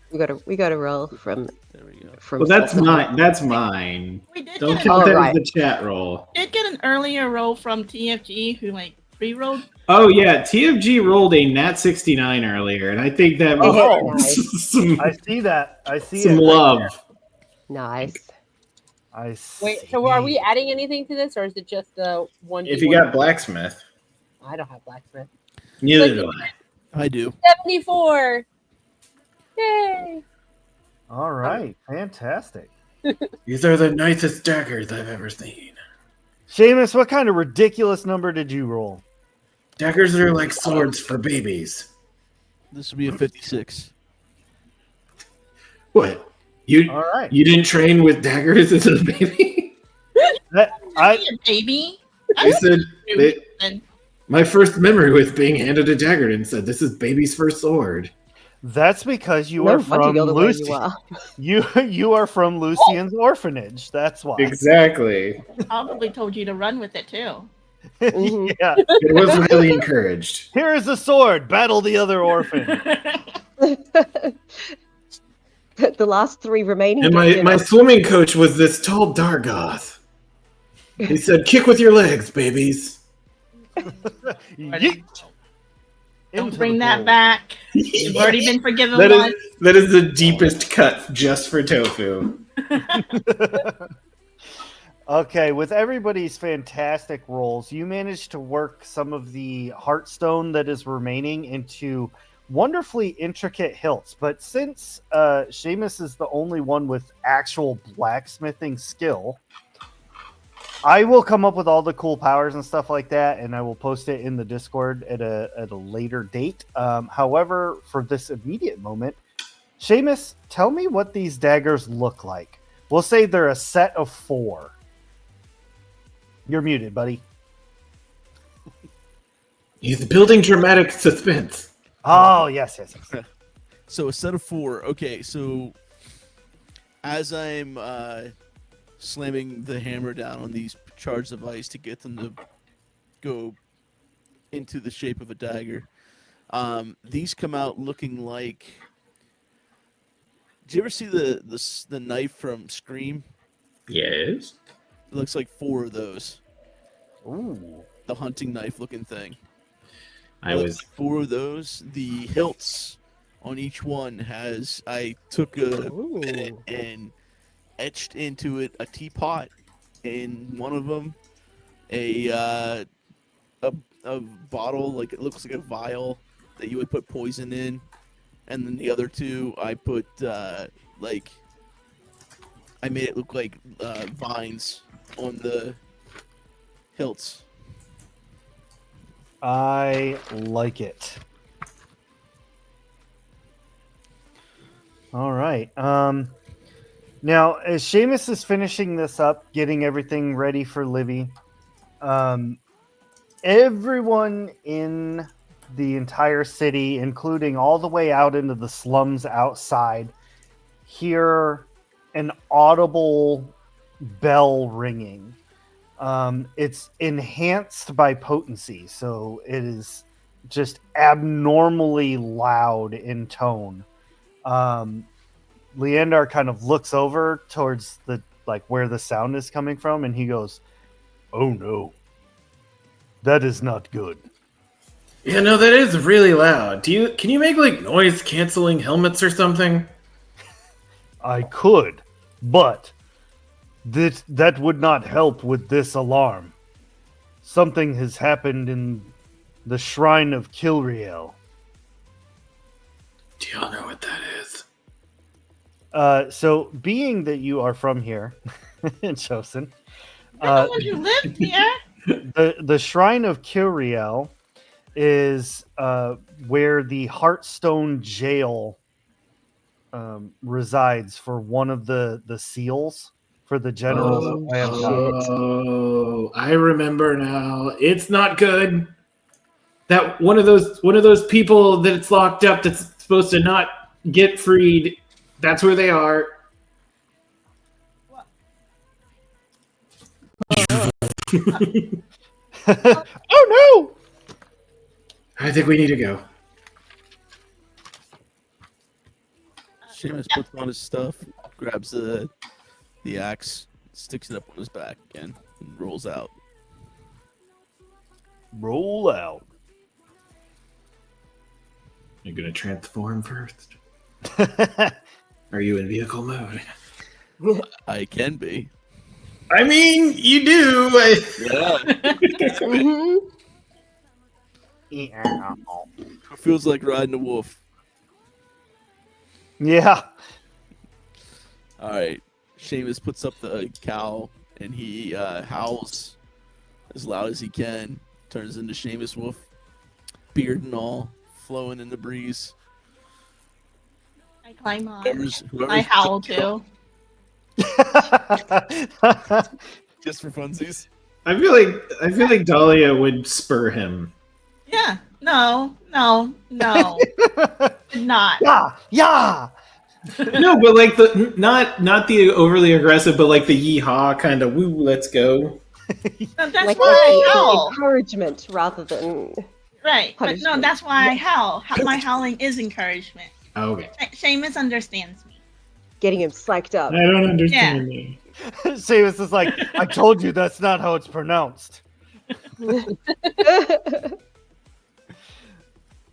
We got to roll from There we go. Well, that's mine. That's mine. We did Don't get, count Oh, that right. as the chat roll. an earlier roll from TFG who pre-rolled. Oh yeah, TFG rolled a Nat 69 earlier, and I think that was Oh, nice. some, I see that. I see some it. love. Nice. I see. Wait, so are we adding anything to this, or is it just the one? If you got blacksmith, I don't have blacksmith. neither Like- do I. I do. 74. Yay! All right. Fantastic. These are the nicest daggers I've ever seen. Seamus, what kind of ridiculous number did you roll? Daggers are like swords for babies. This would be a 56. What? You All right. you didn't train with daggers as a baby? That, I Be a baby. They said they, And my first memory with being handed a dagger and said, "This is baby's first sword." that's because you No are wonder from you're the way Lucy. you are. You are from Lucian's orphanage. That's why. Exactly. probably told you to run with it too. Mhm. Yeah. It was highly encouraged. Here is the sword. Battle the other orphan. The last 3 remaining. And get my dinner. swimming coach was this tall Dargoth. He said, "Kick with your legs, babies." Yeet. Don't Into bring the that pool. back. You've already been forgiven That once. is the deepest cut just for tofu. Okay, with everybody's fantastic rolls, you managed to work some of the heartstone that is remaining into wonderfully intricate hilts. But since Seamus is the only one with actual blacksmithing skill, I will come up with all the cool powers and stuff like that, and I will post it in the Discord at a later date. However, for this immediate moment, Seamus, tell me what these daggers look like. We'll say they're a set of 4. You're muted, buddy. He's building dramatic suspense. Oh, yes. So a set of 4. Okay, so as I'm slamming the hammer down on these shards of ice to get them to go into the shape of a dagger, these come out looking like. Did you ever see the knife from Scream? Yes. It looks like 4 of those. Ooh. The hunting knife looking thing. I Looks was. like 4 of those. The hilts on each one has. I took a minute Ooh. and etched into it a teapot in one of them, a a bottle, like it looks like a vial that you would put poison in, and then the other 2 I put like I made it look like vines on the hilts. I like it. All right. Now, as Seamus is finishing this up, getting everything ready for Livy, everyone in the entire city, including all the way out into the slums outside, hear an audible bell ringing. It's enhanced by potency, so it is just abnormally loud in tone. Leandar kind of looks over towards the where the sound is coming from, and he goes, "Oh no, that is not good." Yeah, no, that is really loud. Can you make like noise canceling helmets or something? I could, but that would not help with this alarm. Something has happened in the Shrine of Kilriel. Do y'all know what that is? So, being that you are from here, Chosen, I know you lived here. the Shrine of Kilriel is where the Heartstone Jail resides for one of the seals for the generals of Iamkai. Oh, I remember now. It's not good. That one of those people that's locked up that's supposed to not get freed. That's where they are. Oh no! I think we need to go. Seamus puts on his stuff, grabs the axe, sticks it up on his back again, and rolls out. Roll out. You're gonna transform first. Are you in vehicle mode? I can be. I mean, you do. Yeah. Mhm. Who feels like riding a wolf? Yeah. All right. Seamus puts up the cowl and he howls as loud as he can. Turns into Seamus Wolf, beard and all, flowing in the breeze. I climb on. Whoever's I howl too. just for funsies. I feel like Dahlia would spur him. Yeah. No. Not. Yeah. Yeah. No, but like the not the overly aggressive, but like the yeehaw kind of woo, let's go. No, that's Like why I howl. encouragement rather than Right. But no, punishment. that's why I howl. My howling is encouragement. Okay. Seamus understands me. getting him psyched up. I don't understand me. Seamus is like, I told you that's not how it's pronounced.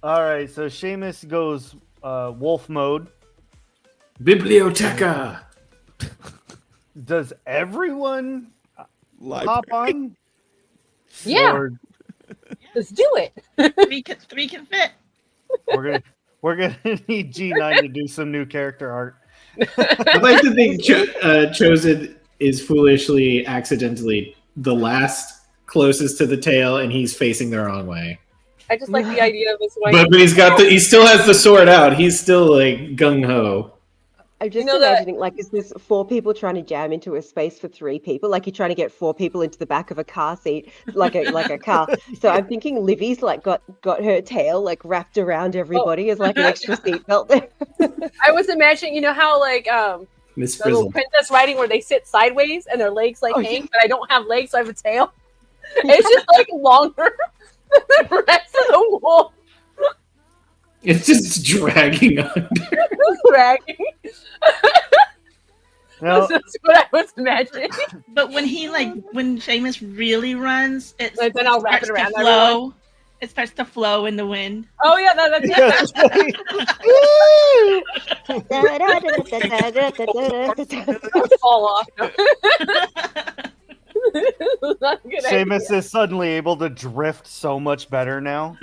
All right, so Seamus goes wolf mode. Biblioteca. Does everyone Library. hop on? Yeah, Or let's do it. Three can fit. we're gonna need G9 to do some new character art. I'd like to think Chosen is foolishly, accidentally the last closest to the tail, and he's facing the wrong way. I just like the idea of his wife. But he still has the sword out. He's still like gung ho. I'm just know that- imagining, like, is this 4 people trying to jam into a space for 3 people? Like, you're trying to get 4 people into the back of a car seat, like a car. So I'm thinking Livy's like got her tail like wrapped around everybody as like an extra seatbelt there. I was imagining, you know how like Miss The little Frizzle. princess riding where they sit sideways and their legs like Oh, hang, but I don't have legs, so I have a tail. It's just like longer than the rest of the wolf It's just dragging under. dragging. Now, That's what I was imagining. But when when Seamus really runs, it Like, then I'll wrap it starts to around flow. It starts to flow in the wind. Oh yeah, that's yes, right. fall off. Not a good idea. Seamus is suddenly able to drift so much better now.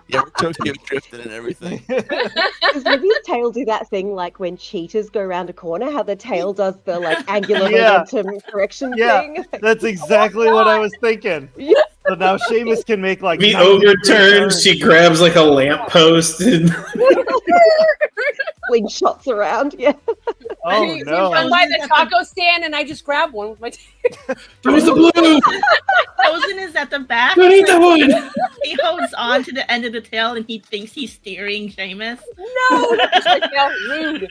Yeah, we're Tokyo drifting and everything. Does Libby's tail do that thing like when cheetahs go around a corner? How the tail does the like angular Yeah. momentum correction Yeah. thing? That's exactly what I was thinking. Yeah. So now Seamus can make like He 90 overturns, turns. she grabs like a lamppost and Fling shots around. Yeah. Oh I'm no! by the taco stand and I just grab one with my where's the blue? Frozen is at the back. Don't eat that one! He holds on to the end of the tail and he thinks he's steering Seamus. No, that's like how rude.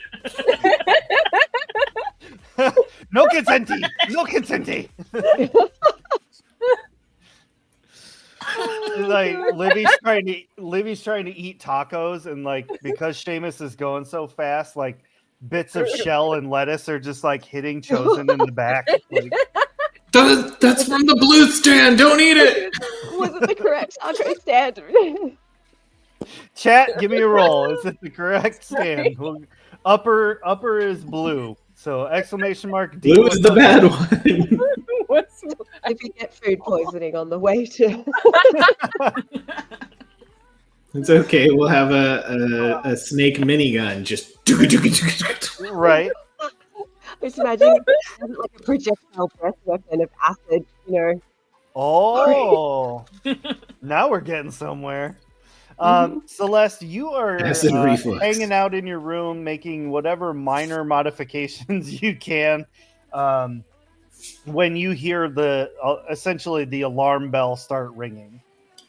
No consenti! No consenti! Like Libby's trying to eat tacos, and like because Seamus is going so fast, like bits of shell and lettuce are just like hitting Chosen in the back. Like, That's from the blue stand. Don't eat it. Was it the correct taco stand? chat, give me a roll. Is it the correct stand? Upper is blue. So exclamation mark D. Blue is the bad one. What's If you get food poisoning on the way to It's okay. We'll have a snake minigun. Just Right. just imagine like a projectile breath weapon of acid, you know. Oh, now we're getting somewhere. Celeste, you are Acid reflux. hanging out in your room, making whatever minor modifications you can. When you hear the essentially the alarm bell start ringing.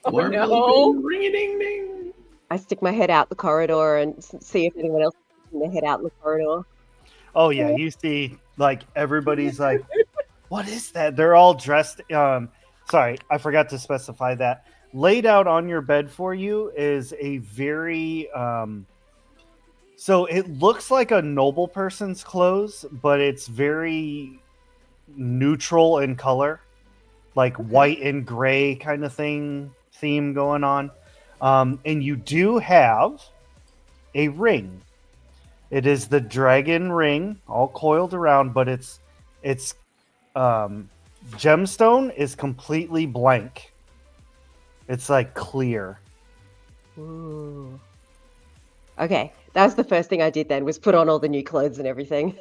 Oh no. Ring-a-ding-ding. I stick my head out the corridor and see if anyone else is sticking their head out in the corridor. Oh yeah, you see, like everybody's like, "What is that?" They're all dressed. Sorry, I forgot to specify that. Laid out on your bed for you is a very so it looks like a noble person's clothes, but it's very neutral in color, like white and gray kind of theme going on. And you do have a ring. It is the dragon ring, all coiled around, but its gemstone is completely blank. It's like clear. Ooh. Okay, that was the first thing I did then, was put on all the new clothes and everything.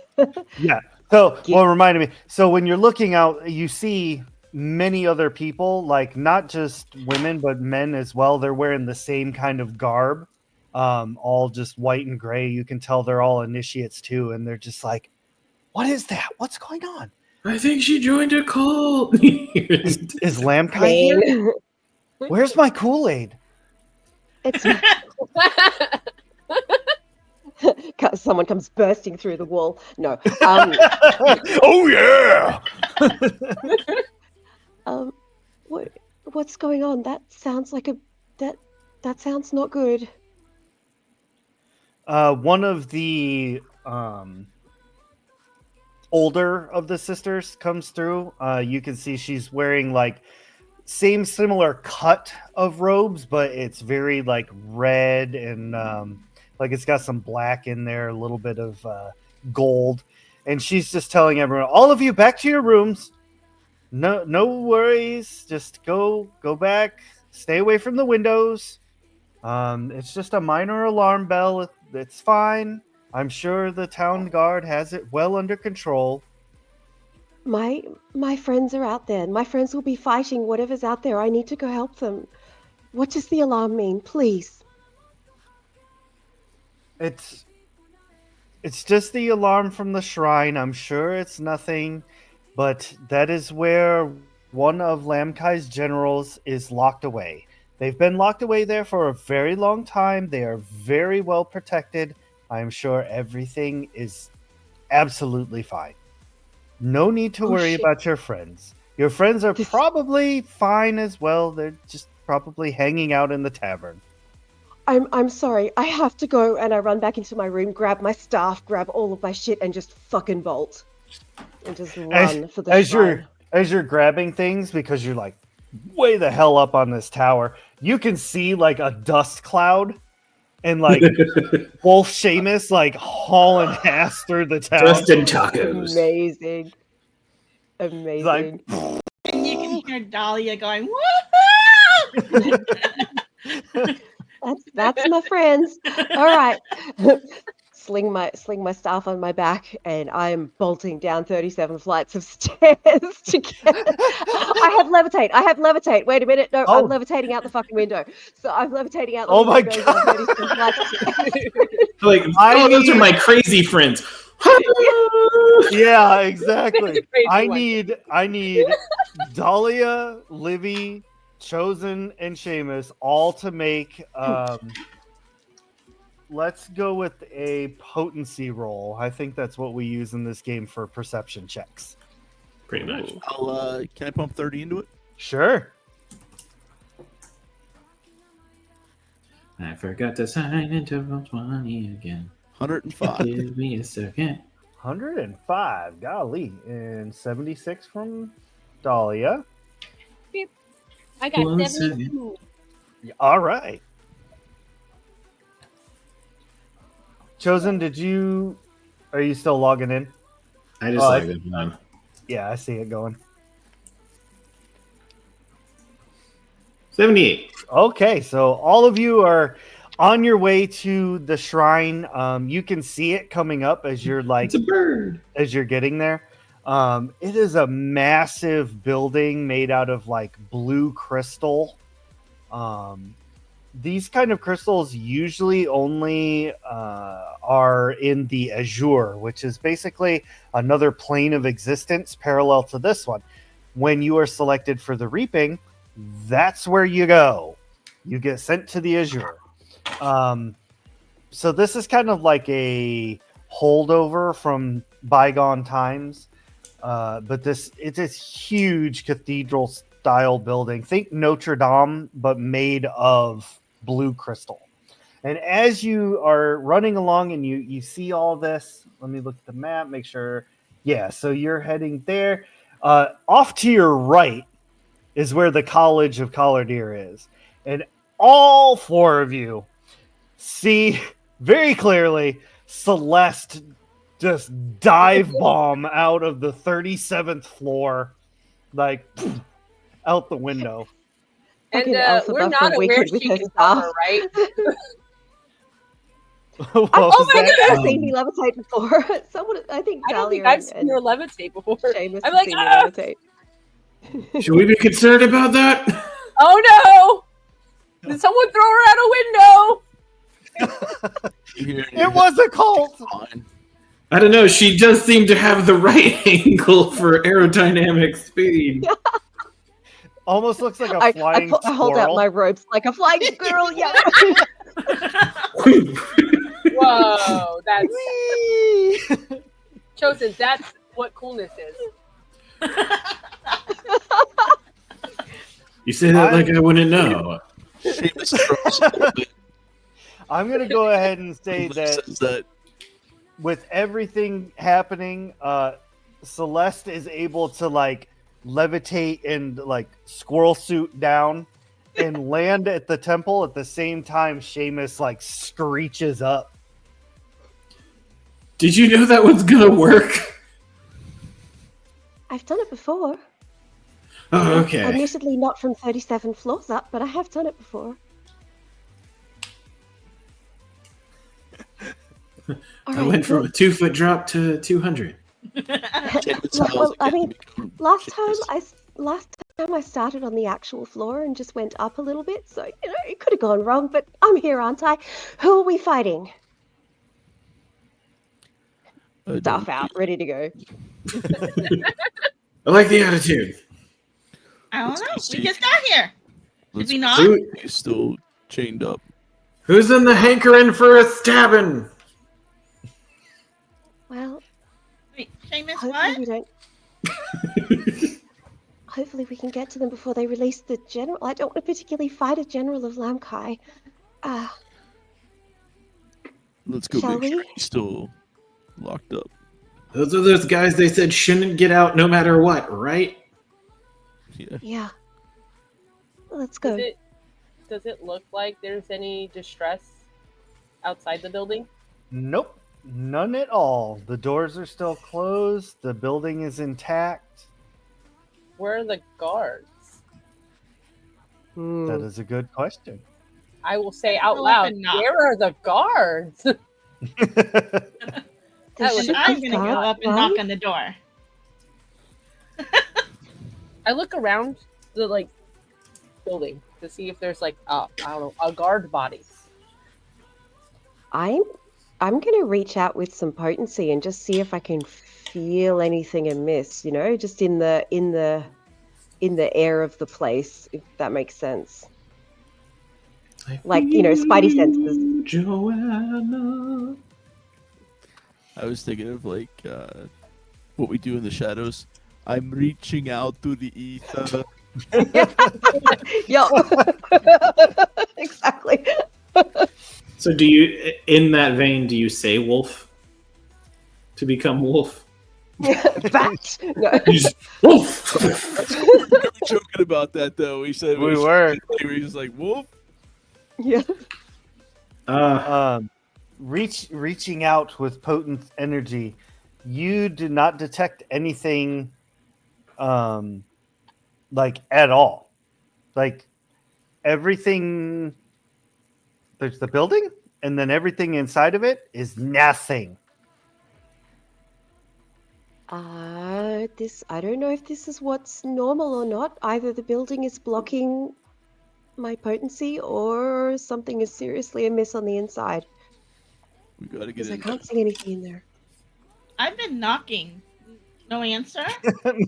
Yeah. So, well, it reminded me. So when you're looking out, you see many other people, like not just women, but men as well. They're wearing the same kind of garb, all just white and gray. You can tell they're all initiates too, and they're just like, "What is that? What's going on? I think she joined a cult. Is Lamkai here? Pain. Where's my Kool-Aid?" It's someone comes bursting through the wall. No. Oh yeah. What's going on? That sounds like that sounds not good. One of the older of the sisters comes through. You can see she's wearing like similar cut of robes, but it's very like red and like it's got some black in there, a little bit of gold. And she's just telling everyone, "All of you, back to your rooms. No worries. Just go back. Stay away from the windows. It's just a minor alarm bell. It's fine. I'm sure the town guard has it well under control." My friends are out there. My friends will be fighting whatever's out there. I need to go help them. What does the alarm mean? Please. It's just the alarm from the shrine. I'm sure it's nothing, but that is where one of Lamkai's generals is locked away. They've been locked away there for a very long time. They are very well protected. I'm sure everything is absolutely fine. No need to Oh, worry shit. about your friends. Your friends are This- probably fine as well. They're just probably hanging out in the tavern. I'm sorry. I have to go, and I run back into my room, grab my staff, grab all of my shit, and just fucking bolt, and just run for the as shrine. you're grabbing things because you're like way the hell up on this tower, you can see like a dust cloud and like Wolf Seamus like hauling ass through the town. Just in tacos. Amazing. He's Amazing. like, And you can hear Dahlia going, woohoo! That's my friends. All right. Sling my staff on my back, and I am bolting down 37 flights of stairs to get. I have levitate. Wait a minute. No, Oh. I'm levitating out the fucking window. So I'm levitating out the Oh my window. Going down 37 flights of stairs. Like, those are my crazy friends. yeah, exactly. Crazy I one. need Dahlia, Livy, Chosen, and Seamus all to make let's go with a potency roll. I think that's what we use in this game for perception checks. Pretty much. Can I pump 30 into it? Sure. I forgot to sign into Roll20 again. 105. Give me a second. 105, golly, and 76 from Dahlia. I got 1 72. All right. Chosen, are you still logging in? I just like this one. Yeah, I see it going. 78. Okay, so all of you are on your way to the shrine. You can see it coming up as you're It's a bird. as you're getting there. It is a massive building made out of like blue crystal. These kind of crystals usually only are in the azure, which is basically another plane of existence parallel to this one. When you are selected for the reaping, that's where you go. You get sent to the azure. So this is kind of like a holdover from bygone times. But it's this huge cathedral style building. Think Notre Dame, but made of blue crystal. And as you are running along and you see all this, let me look at the map, make sure. Yeah, so you're heading there. Off to your right is where the College of Collaborators is. And all four of you see very clearly Celeste just dive bomb out of the 37th floor, like out the window. And Fucking Elsa we're Buff not from aware Wicked with she her can staff. cover, right? What Oh was my that? god, I've seen me levitate before. Someone, I think I don't Dahlia think I've seen and her levitate before. Seamus I'm have like, seen me ah! levitate. Should we be concerned about that? Oh no! Did someone throw her out a window? It was a cult. Fine. I don't know. She does seem to have the right angle for aerodynamic speed. Almost looks like a flying I hold out my ropes like a flying squirrel. Yeah. Whoa, that's Chosen. That's what coolness is. You say that like I wouldn't know. Seamus throws a little bit. I'm gonna go ahead and say Says that with everything happening, Celeste is able to like levitate and like squirrel suit down and land at the temple at the same time Seamus like screeches up. Did you know that was gonna work? I've done it before. Oh, okay. Admittedly, not from 37 floors up, but I have done it before. I went from a 2-foot drop to 200. Well, I mean, last time I started on the actual floor and just went up a little bit, so you know it could have gone wrong. But I'm here, aren't I? Who are we fighting? Stuff out, ready to go. I like the attitude. I don't know. We just got here. Did we not? Who, he's still chained up. who's in the hankering for a stabbing? Well, Wait, Seamus, hopefully what? we don't. Hopefully we can get to them before they release the general. I don't want to particularly fight a general of Lamkai. Let's go Shall make sure we? he's still locked up. Those are those guys they said shouldn't get out no matter what, right? Yeah. Yeah. Let's go. Does it look like there's any distress outside the building? Nope, none at all. The doors are still closed. The building is intact. Where are the guards? That is a good question. I will say out Go up loud, and knock. where are the guards? There was- should I'm be gonna go guards, up and knock on the door. I look around the building to see if there's I don't know, a guard body. I'm gonna reach out with some potency and just see if I can feel anything amiss, just in the air of the place, if that makes sense. Like, spidey senses. Joanna. I was thinking of what we do in the shadows. I'm reaching out to the ether. Yeah. Exactly. So do you, in that vein, do you say wolf to become wolf? Bat. No. You just, wolf! We were joking about that though. We said We were. He was like wolf. Yeah. Reaching out with potent energy, you do not detect anything at all. Like everything, there's the building, and then everything inside of it is nothing. I don't know if this is what's normal or not. Either the building is blocking my potency or something is seriously amiss on the inside. We gotta get Because I in. can't see anything in there. I've been knocking. No answer.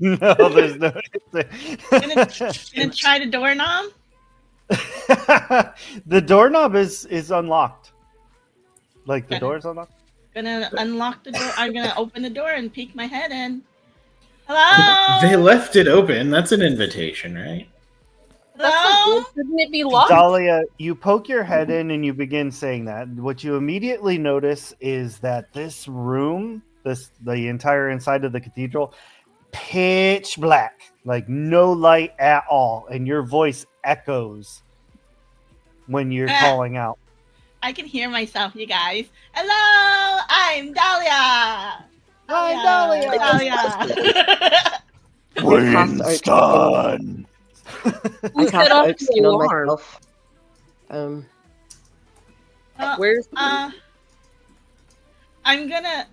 No, there's no. Gonna try the doorknob. The doorknob is unlocked. Like the Okay. door's unlocked. Gonna unlock the door. I'm gonna open the door and peek my head in. Hello. They left it open. That's an invitation, right? Hello. Shouldn't it be locked? Dahlia, you poke your head in and you begin saying that. What you immediately notice is that this room, the entire inside of the cathedral, pitch black, like no light at all, and your voice echoes when you're calling out. I can hear myself, you guys. Hello, I'm Dahlia. I'm Dahlia. Dahlia. Winston. I set cast off oak the skin on alarm? myself. Where's I'm gonna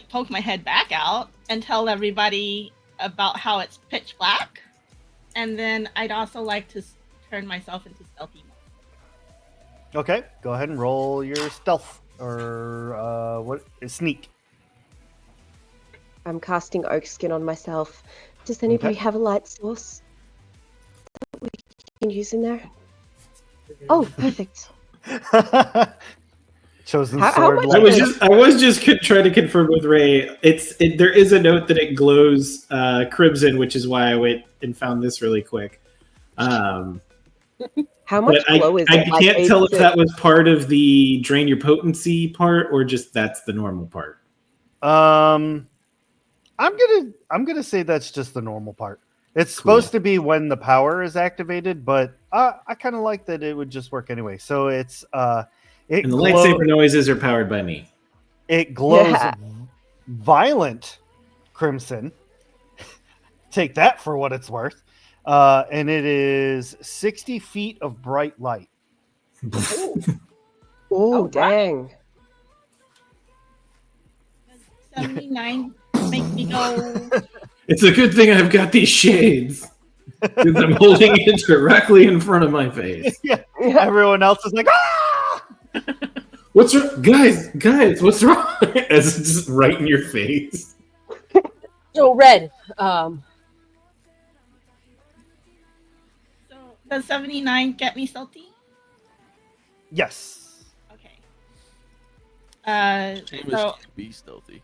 poke my head back out and tell everybody about how it's pitch black, and then I'd also like to turn myself into stealthy mode. Okay, go ahead and roll your stealth or what is sneak. I'm casting oak skin on myself. Does anybody Okay. have a light source that we can use in there? Oh, perfect. Chosen How sword. much- light. I was just trying to confirm with Ray. There is a note that it glows crimson, which is why I went and found this really quick. How much But glow is I it? Like, can't tell is if that was part of the drain your potency part or just that's the normal part. I'm gonna say that's just the normal part. It's supposed to be when the power is activated, but I kind of like that it would just work anyway. So it's And the lightsaber noises are powered by me. it glows Yeah. violent crimson. Take that for what it's worth. And it is 60 feet of bright light. Oh, dang. 79 make me go. It's a good thing I've got these shades. Because I'm holding it directly in front of my face. Yeah. Everyone else is like, ah! What's wrong? Guys, what's wrong? As it's just right in your face. So Red, So does 79 get me salty? Yes. Okay. Seamus So can't be stealthy.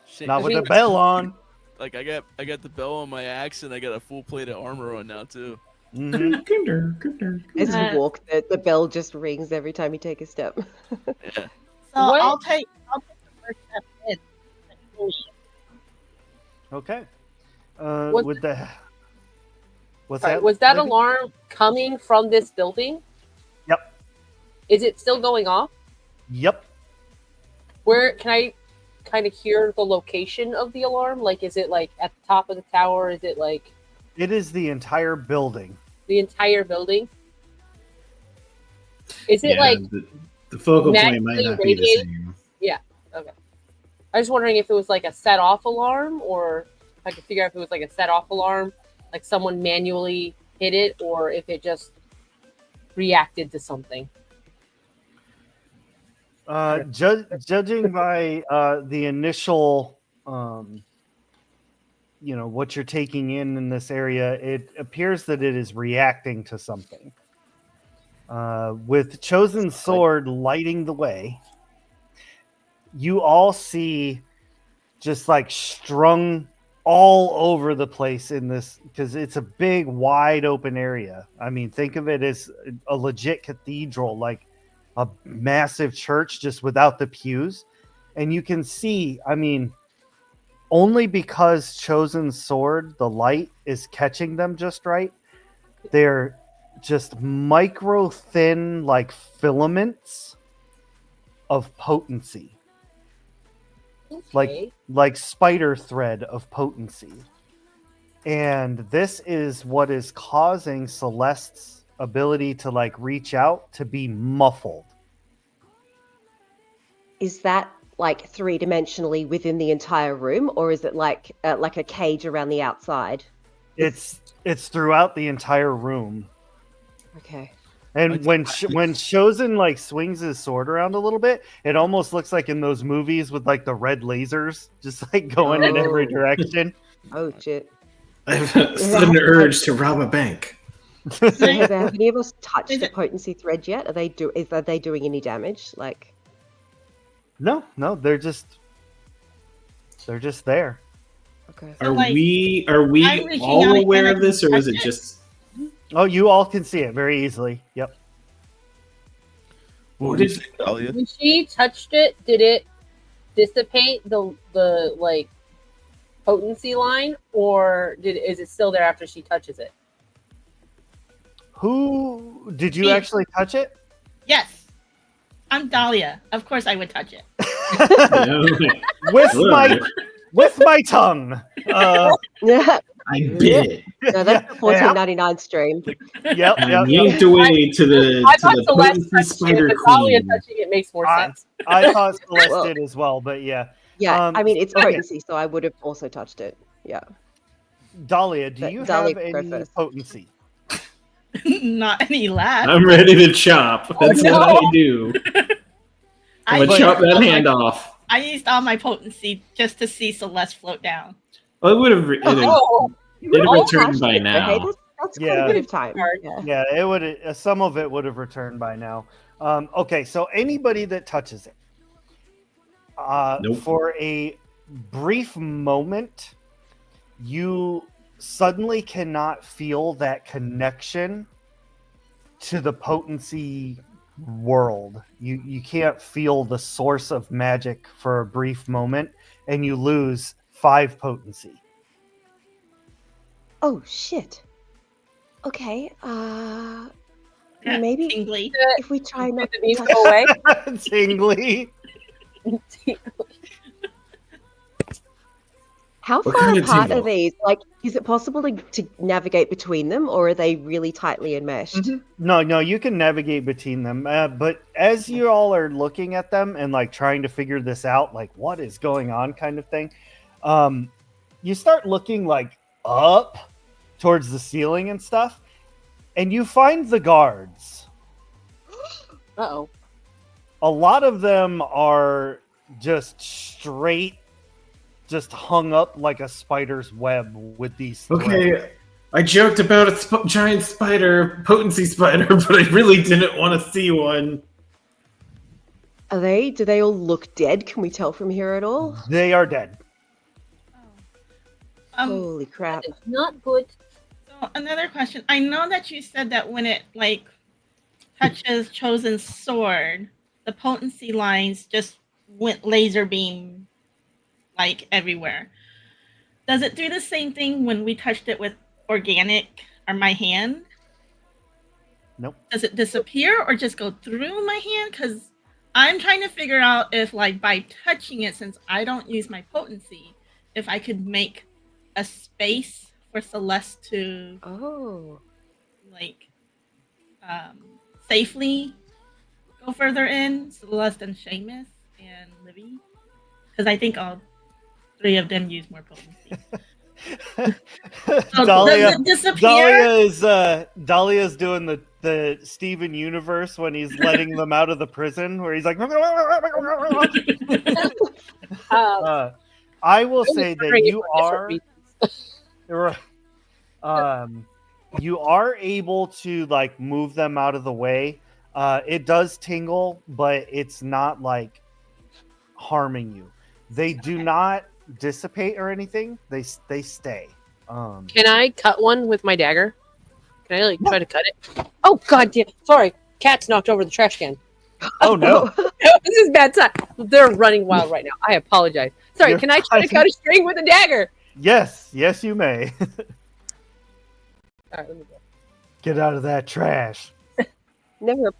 Shit, Not with the mean- bell on. Like I got the bell on my axe, and I got a full plate of armor on now too. Mhm. As you Uh, walk, the bell just rings every time you take a step. Yeah. So What? I'll take the first step in. Okay. Was- With the what's Sorry, that? was that Libby? alarm coming from this building? Yep. Is it still going off? Yep. Where can I kind of hear the location of the alarm? Like, is it like at the top of the tower? Is it like It is the entire building. the entire building? Is it Yeah, like the focal point might magically not be the radiating? same. Okay. I was wondering if it was like a set off alarm, or if I could figure out if it was like a set off alarm, like someone manually hit it, or if it just reacted to something. Judging by the initial, what you're taking in this area, it appears that it is reacting to something. With Chosen Sword lighting the way, you all see just like strung all over the place in this, because it's a big, wide open area. I mean, think of it as a legit cathedral, like a massive church, just without the pews. And you can see, I mean, only because Chosen Sword, the light is catching them just right, they're just micro thin, like filaments of potency. Okay. Like spider thread of potency. And this is what is causing Celeste's ability to like reach out to be muffled. Is that like three-dimensionally within the entire room, or is it like a cage around the outside? It's throughout the entire room. Okay. And when Chosen like swings his sword around a little bit, it almost looks like in those movies with like the red lasers just like going in every Oh. direction. Oh shit. I have a sudden urge to rob a bank. So have any of us touched the potency thread yet? Are they doing any damage? Like, No, they're just there. okay. Are like, we I'm reaching out all and aware I of this, or is touch it it. just? Oh, you all can see it very easily. Yep. What What did you is- say, Dahlia? When she touched it, did it dissipate the like potency line, or is it still there after she touches it? Who did you Me. actually touch it? Yes. I'm Dahlia. Of course I would touch it. with my Alright. with my tongue. Yeah. I bit it. No, that's the $14.99 stream. Yep. I Yep. yanked away to the I thought Celeste potency touched it, spider but Dahlia queen. touching it makes more I- sense. I thought Celeste Well- did as well, but yeah. Yeah, I mean it's okay. potency, so I would have also touched it. Yeah. Dahlia, do But you Dahlia, have go any first. potency? Not any left. I'm ready to chop. That's no. what I do. I'm gonna But- chop that used all hand my- off. I used all my potency just to see Celeste float down. Well, it would have. Oh, It'd All returned touched by it, though. Hey, now. that's quite Yeah. a bit of time. Hard. Yeah. Yeah, it would. Some of it would have returned by now. Okay, so anybody that touches it, Nope. for a brief moment, you suddenly cannot feel that connection to the potency world. You can't feel the source of magic for a brief moment, and you lose 5 potency. Oh shit. Okay. Yeah, Maybe tingly. if we try did not the to beams touch. go away? Tingly. How What far kind of apart are tingle? these? Like, is it possible to navigate between them, or are they really tightly enmeshed? No, you can navigate between them. But as you all are looking at them and like trying to figure this out, like what is going on, kind of thing, you start looking like up towards the ceiling and stuff, and you find the guards. Uh-oh. A lot of them are just straight, just hung up like a spider's web with these threads. Okay, I joked about a giant spider, potency spider, but I really didn't want to see one. Are they? Do they all look dead? Can we tell from here at all? They are dead. Holy crap! That is not good. So another question. I know that you said that when it like touches Chosen's sword, the potency lines just went laser beam like everywhere. Does it do the same thing when we touched it with organic or my hand? Nope. Does it disappear or just go through my hand? Because I'm trying to figure out if, like, by touching it, since I don't use my potency, if I could make a space for Celeste to Oh, like safely go further in. Celeste and Seamus and Livy, because I think all three of them use more potency. So Dahlia, does it disappear? Dahlia's doing the Steven Universe when he's letting them out of the prison, where he's like. I will say that you are. You are able to like move them out of the way. It does tingle, but it's not like harming you. They do not dissipate or anything. They stay. Can I cut one with my dagger? Can I like try to cut it? Oh god damn! Sorry, cats knocked over the trash can. Oh no! This is bad time. They're running wild right now. I apologize. Sorry, can I try to cut a string with a dagger? Yes, you may. All right, let me go. Get out of that trash. never.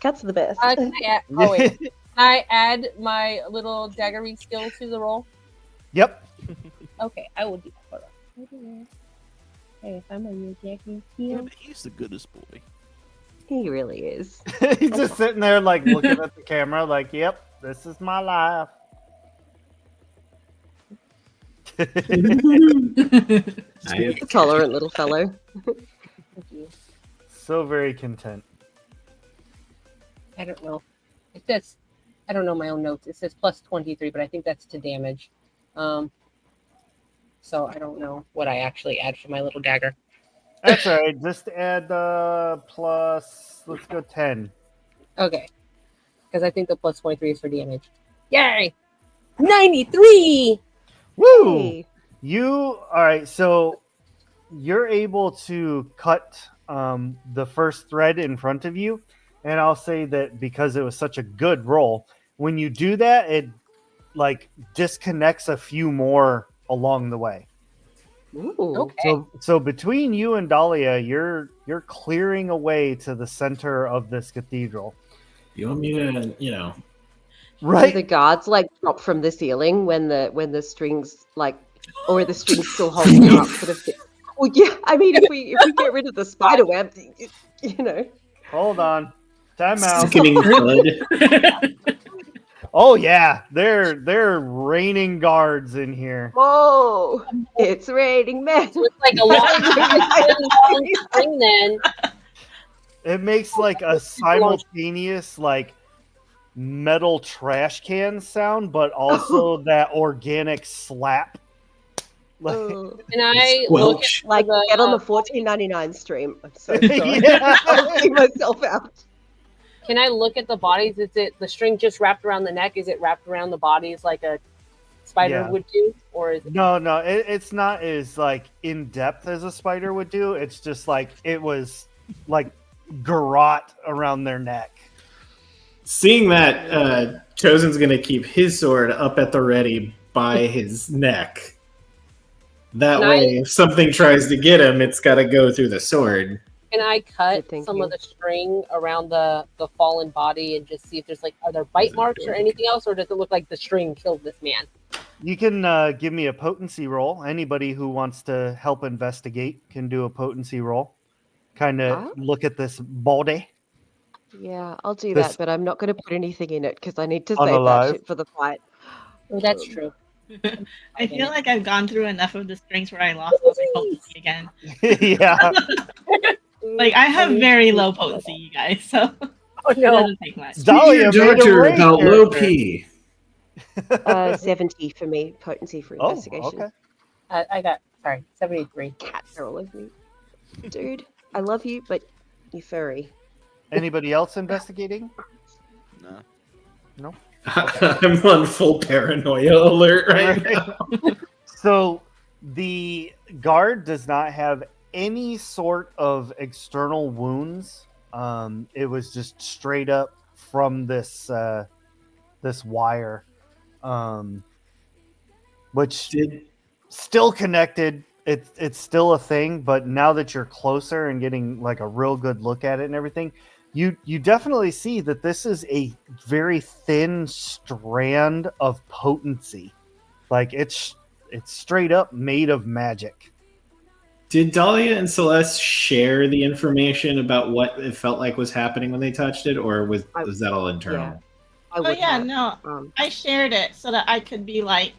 Cats are the best. Can I add, oh wait, can I add my little daggery skill to the roll? Yep. Okay, I will do that. Hold on. Hey, if I'm on your daggery Yeah, skill. but he's the goodest boy. He really is. He's just sitting there, like looking at the camera, like, "Yep, this is my life." A tolerant little fellow. Thank you. So very content. I don't know. It says, I don't know my own notes. It says plus 23, but I think that's to damage. So I don't know what I actually add for my little dagger. That's all right. Just add plus. Let's go 10. Okay. Because I think the plus 23 is for damage. Yay! 93! Woo! Hey. All right. So you're able to cut the first thread in front of you, and I'll say that because it was such a good roll, when you do that, it like disconnects a few more along the way. Ooh. Okay. So between you and Dahlia, you're clearing a way to the center of this cathedral. You want me to, Do Right? the guards like drop from the ceiling when the strings like, or are the strings still holding up? Sort of. Well, yeah. I mean, if we get rid of the spider web, you know. Hold on. Time out. sickening thud? Oh yeah, they're raining guards in here. Whoa! It's raining men. So it's like a long string then. It makes like a simultaneous like metal trash can sound, but also that organic slap. Like, Ugh. Can I look at Squelch. Like the, get on the $14.99 stream. I'm so sorry. Yeah. I'll see myself out. Can I look at the bodies? Is it the string just wrapped around the neck? Is it wrapped around the bodies like a spider Yeah. would do, or is it? no, it's not as like in depth as a spider would do. It's just like it was like garrote around their neck. Seeing that, Chosen's going to keep his sword up at the ready by his neck. That Can way, if something tries to get him, it's got to go through the sword. Can I cut Good some of thinking. the string around the fallen body and just see if there's like, are there bite marks or anything else, or does it look like the string killed this man? You can give me a potency roll. Anybody who wants to help investigate can do a potency roll. Kind of Huh? look at this body. Yeah, I'll do This- that, but I'm not going to put anything in it because I need to save Unalive. that shit for the fight. Oh, that's true. I feel like I've gone through enough of the strings where I lost all my potency again. Yeah. Like I have very low potency, you guys, so Oh it no. doesn't take much. Dahlia made a Doctor rank about low character. P. 70 for me, potency for Oh, investigation. okay. I got, sorry, 73. Cats are all over me. Dude, I love you, but you furry. Anybody else investigating? No. No. I'm on full paranoia alert right now. So the guard does not have any sort of external wounds. It was just straight up from this this wire, which Did still connected. It's still a thing, but now that you're closer and getting like a real good look at it and everything, you definitely see that this is a very thin strand of potency. Like it's straight up made of magic. Did Dahlia and Celeste share the information about what it felt like was happening when they touched it, or was that all internal? I Oh would yeah, have. no. I shared it so that I could be like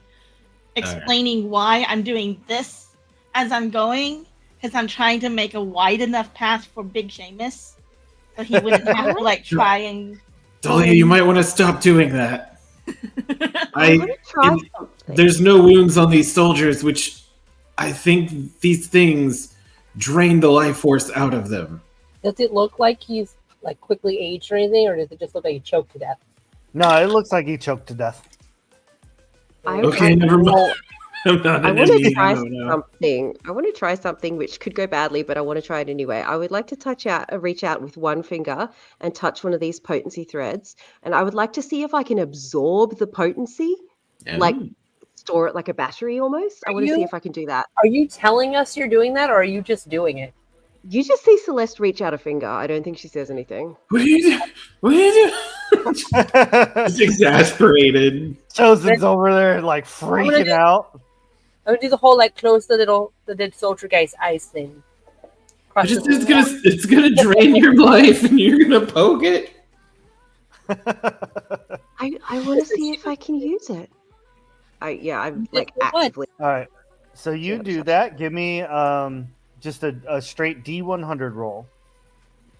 explaining why I'm doing this as I'm going, because I'm trying to make a wide enough path for Big Seamus, so he wouldn't have to like try and. Dahlia, you might want to stop doing that. I want to try something. There's no wounds on these soldiers, which I think these things drain the life force out of them. Does it look like he's like quickly aged or anything, or does it just look like he choked to death? No, it looks like he choked to death. Okay, never mind. I'm not I an want to idiot. try No. something. I want to try something which could go badly, but I want to try it anyway. I would like to reach out with one finger and touch one of these potency threads, and I would like to see if I can absorb the potency, like store it like a battery almost. I want to see if I can do that. Are you telling us you're doing that, or are you just doing it? You just see Celeste reach out a finger. I don't think she says anything. What are you doing? What are you doing? Just exasperated. Chosen's over there like freaking out. I'm gonna do the whole like close the dead soldier guy's eyes thing. It's gonna drain your life, and you're gonna poke it. I want to see if I can use it. I'm like actively. All right, so you do that. Give me just a straight D100 roll.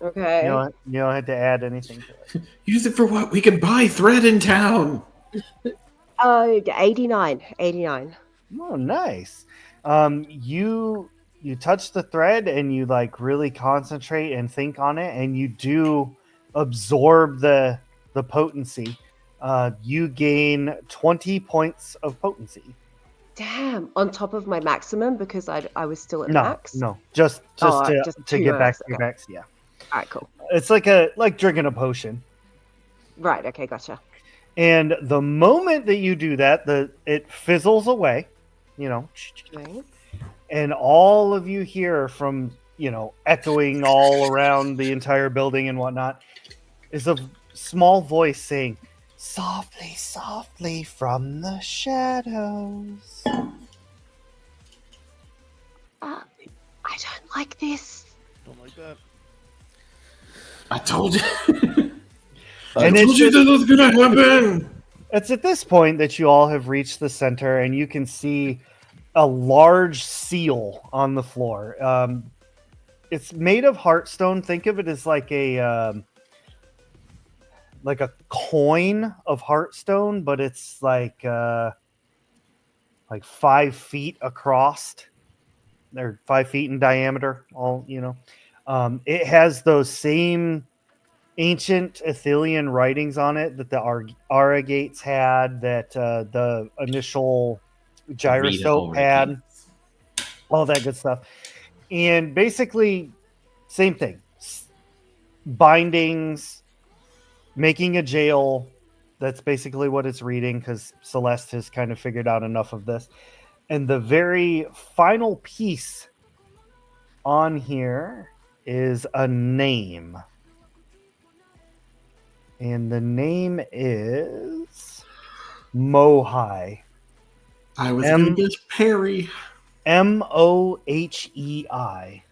Okay. You don't have to add anything to it. Use it for what? We can buy thread in town. 89. Oh, nice. You touch the thread and you like really concentrate and think on it, and you do absorb the potency. You gain 20 points of potency. Damn, on top of my maximum because I was still at max. No, just to get back to your max. Yeah. All right, cool. It's like drinking a potion. Right. Okay, gotcha. And the moment that you do that, it fizzles away. Okay. And all of you hear from echoing all around the entire building and whatnot is a small voice saying, "Softly, softly from the shadows." I don't like this. Don't like that. I told you. And I told you that was gonna happen. It's at this point that you all have reached the center, and you can see a large seal on the floor. It's made of heartstone. Think of it as like a coin of heartstone, but it's like 5 feet across. They're 5 feet in diameter. It has those same ancient Athelian writings on it that the Aragates had, that the initial gyroscope had, all that good stuff. And basically, same thing. Bindings, making a jail. That's basically what it's reading, because Celeste has kind of figured out enough of this. And the very final piece on here is a name. And the name is Mohai. I was going to guess Perry. Mohei.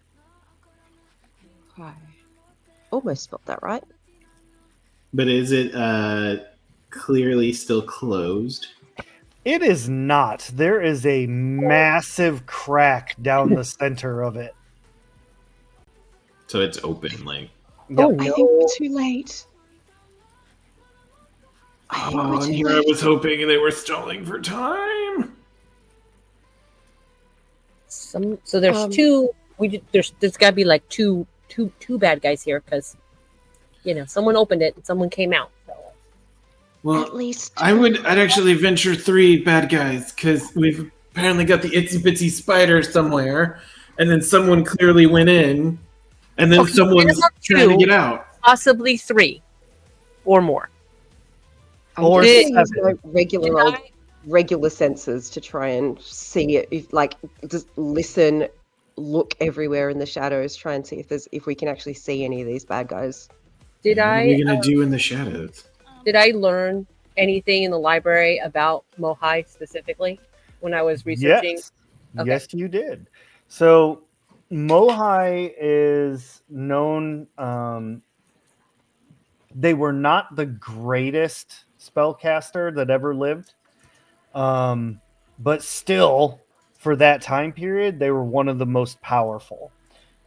Almost spelled that right. But is it clearly still closed? It is not. There is a massive crack down the center of it. So it's open, like. Yep. Oh, no. I think we're too late. And here I was hoping they were stalling for time. So there's two. There's got to be like two bad guys here, because someone opened it and someone came out. So. Well, At least I'd actually venture 3 bad guys because we've apparently got the itsy bitsy spider somewhere, and then someone clearly went in, and then Okay, someone's minimum trying to 2. get out. Possibly 3 or more. I'm Or just going to use seven. my regular senses to try and see it. If just listen, look everywhere in the shadows, try and see if we can actually see any of these bad guys. Did What are I we gonna do in the shadows? learn anything in the library about Mohai specifically when I was researching? Yes. Okay. Yes, you did. So Mohai is known. They were not the greatest spellcaster that ever lived, but still, for that time period, they were one of the most powerful.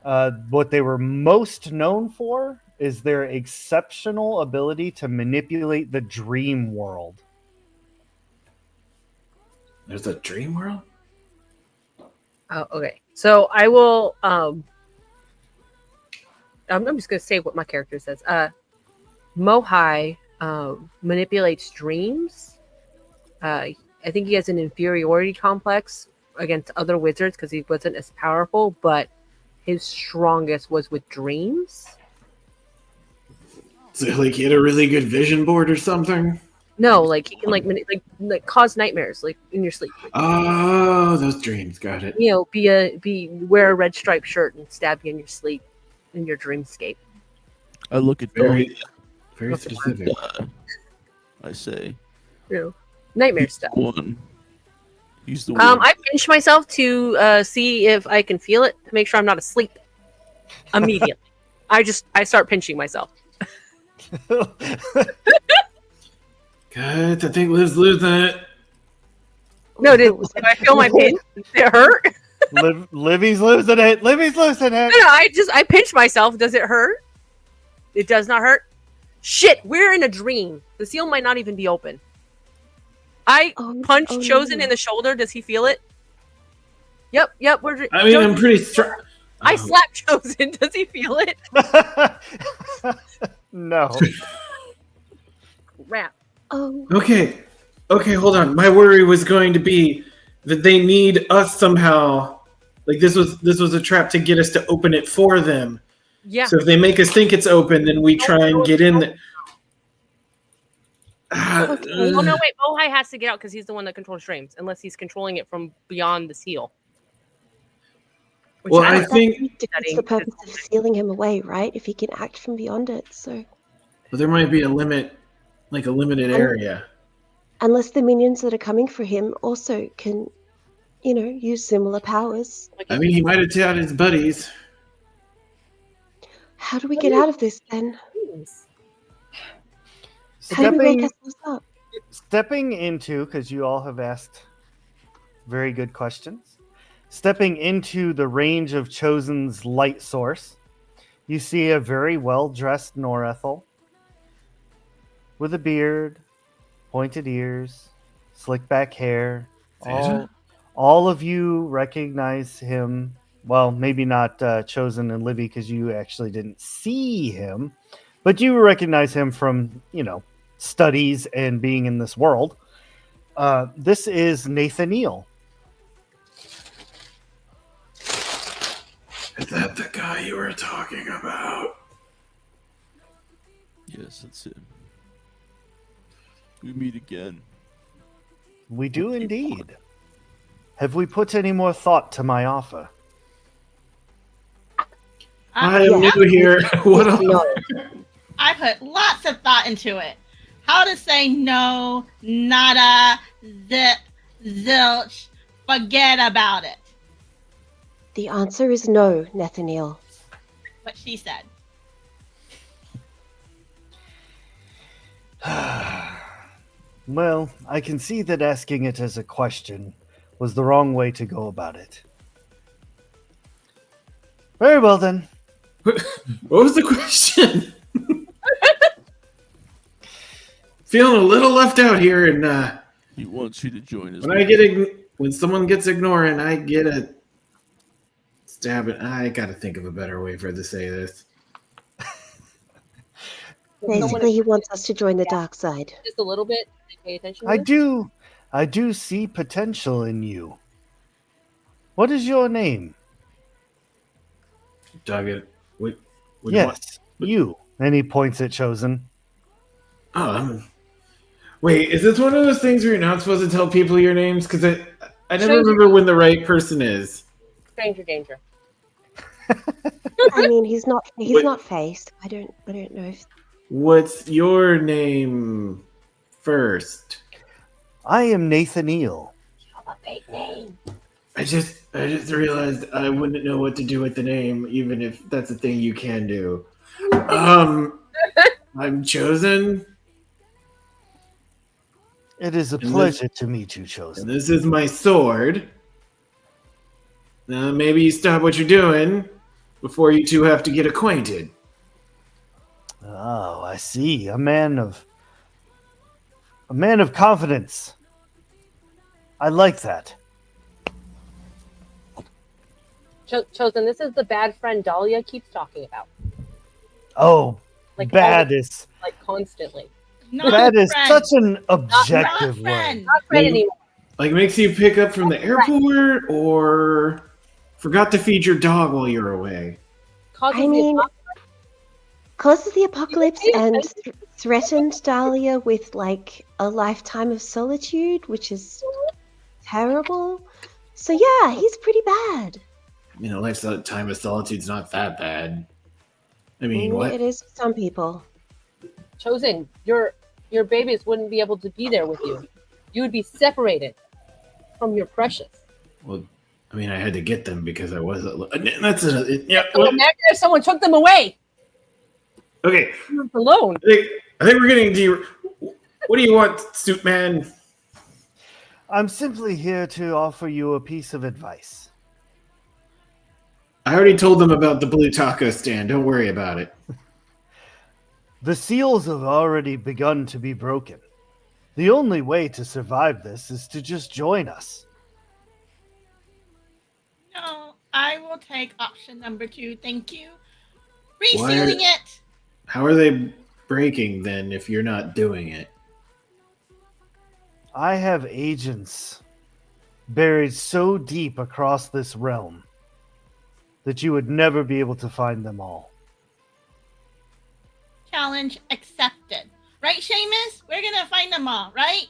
What they were most known for is their exceptional ability to manipulate the dream world. There's a dream world? Oh, okay. So I will. I'm just gonna say what my character says. Mohai manipulates dreams. I think he has an inferiority complex against other wizards because he wasn't as powerful, but his strongest was with dreams. So like he had a really good vision board or something? No, like he can like cause nightmares like in your sleep. Oh, those dreams, got it. You know, wear a red striped shirt and stab you in your sleep in your dreamscape. I look at Very Okay. specific. I say, You know, nightmare he's stuff. the one. He's the one. I pinch myself to see if I can feel it to make sure I'm not asleep. Immediately, I start pinching myself. God, I think Liv's losing it. No, did I feel my pinch? Did it hurt? Livy's losing it. Livy's losing it. No, I pinch myself. Does it hurt? It does not hurt. Shit, we're in a dream. The seal might not even be open. I punch Chosen in the shoulder. Does he feel it? Yep. We're. I mean, I'm pretty strong. I slap Chosen. Does he feel it? No. Rap. Oh, Okay, hold on. My worry was going to be that they need us somehow. Like this was a trap to get us to open it for them. Yeah. So if they make us think it's open, then we try and get in there. Oh no, wait. Mohai has to get out because he's the one that controls dreams, unless he's controlling it from beyond the seal. Which Well, I think defeats the purpose of sealing him away, right? If he can act from beyond it, so there might be a limit, like a limited area. unless the minions that are coming for him also can, use similar powers. I mean, he might have tapped his buddies. How do we get out of this then? How do we wake ourselves up? Stepping into, because you all have asked very good questions, stepping into the range of Chosen's light source, you see a very well-dressed Norethel with a beard, pointed ears, slick back hair. All of you recognize him. Well, maybe not Chosen and Livy because you actually didn't see him, but you recognize him from, studies and being in this world. This is Nathaniel. Is that the guy you were talking about? Yes, that's it. We meet again. We do indeed. Have we put any more thought to my offer? I am new here. What else? I put lots of thought into it. How to say no, nada, zip, zilch, forget about it. The answer is no, Nathaniel. What she said. Well, I can see that asking it as a question was the wrong way to go about it. Very well then. What was the question? Feeling a little left out here, and He wants you to join us. when someone gets ignoring, I get a stab it. I got to think of a better way for to say this. Basically, he wants us to join the dark side. Just a little bit. Pay attention. To I this. do see potential in you. What is your name? Dog, what? Yes, you. And he points at Chosen. Oh, wait, is this one of those things where you're not supposed to tell people your names? Because I never remember when the right person is. Stranger danger. I mean, he's not Wait. not faced. I don't know if What's your name first? I am Nathaniel. A fake name. I just realized I wouldn't know what to do with the name, even if that's a thing you can do. I'm Chosen, It is a And pleasure to meet you, and Chosen. this is my sword. Now, maybe you stop what you're doing before you two have to get acquainted. Oh, I see. A man of confidence. I like that. Chosen, this is the bad friend Dahlia keeps talking about. Oh, Like bad always, is like constantly. Not that is friend. such an Not objective word. friend. Not friend Like- anymore. Like makes you pick up from the airport, or forgot to feed your dog while you're away. Causes I mean, the causes the apocalypse pay and attention. threatened Dahlia with like a lifetime of solitude, which is terrible. So yeah, he's pretty bad. I mean, a lifetime of solitude's not that bad. I mean, what? It is for some people. Chosen, your babies wouldn't be able to be there with you. You would be separated from your precious. Well, I mean, I had to get them because I was. That's it. Yeah. So imagine if someone took them away. Okay. You're alone. I think we're getting to. What do you want, Suit Man? I'm simply here to offer you a piece of advice. I already told them about the blue taco stand. Don't worry about it. The seals have already begun to be broken. The only way to survive this is to just join us. No, I will take option number 2. Thank you. Why- Resealing it. How are they breaking then if you're not doing it? I have agents buried so deep across this realm that you would never be able to find them all. Challenge accepted. Right, Seamus? We're gonna find them all, right?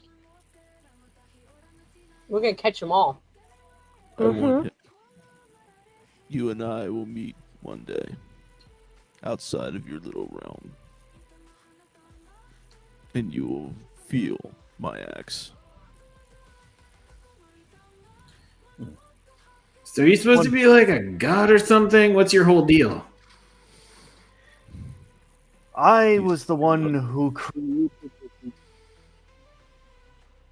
We're gonna catch them all. I want Mhm. him. You and I will meet one day outside of your little realm. And you will feel my axe. So are you supposed to be like a god or something? What's your whole deal? I was the one who created.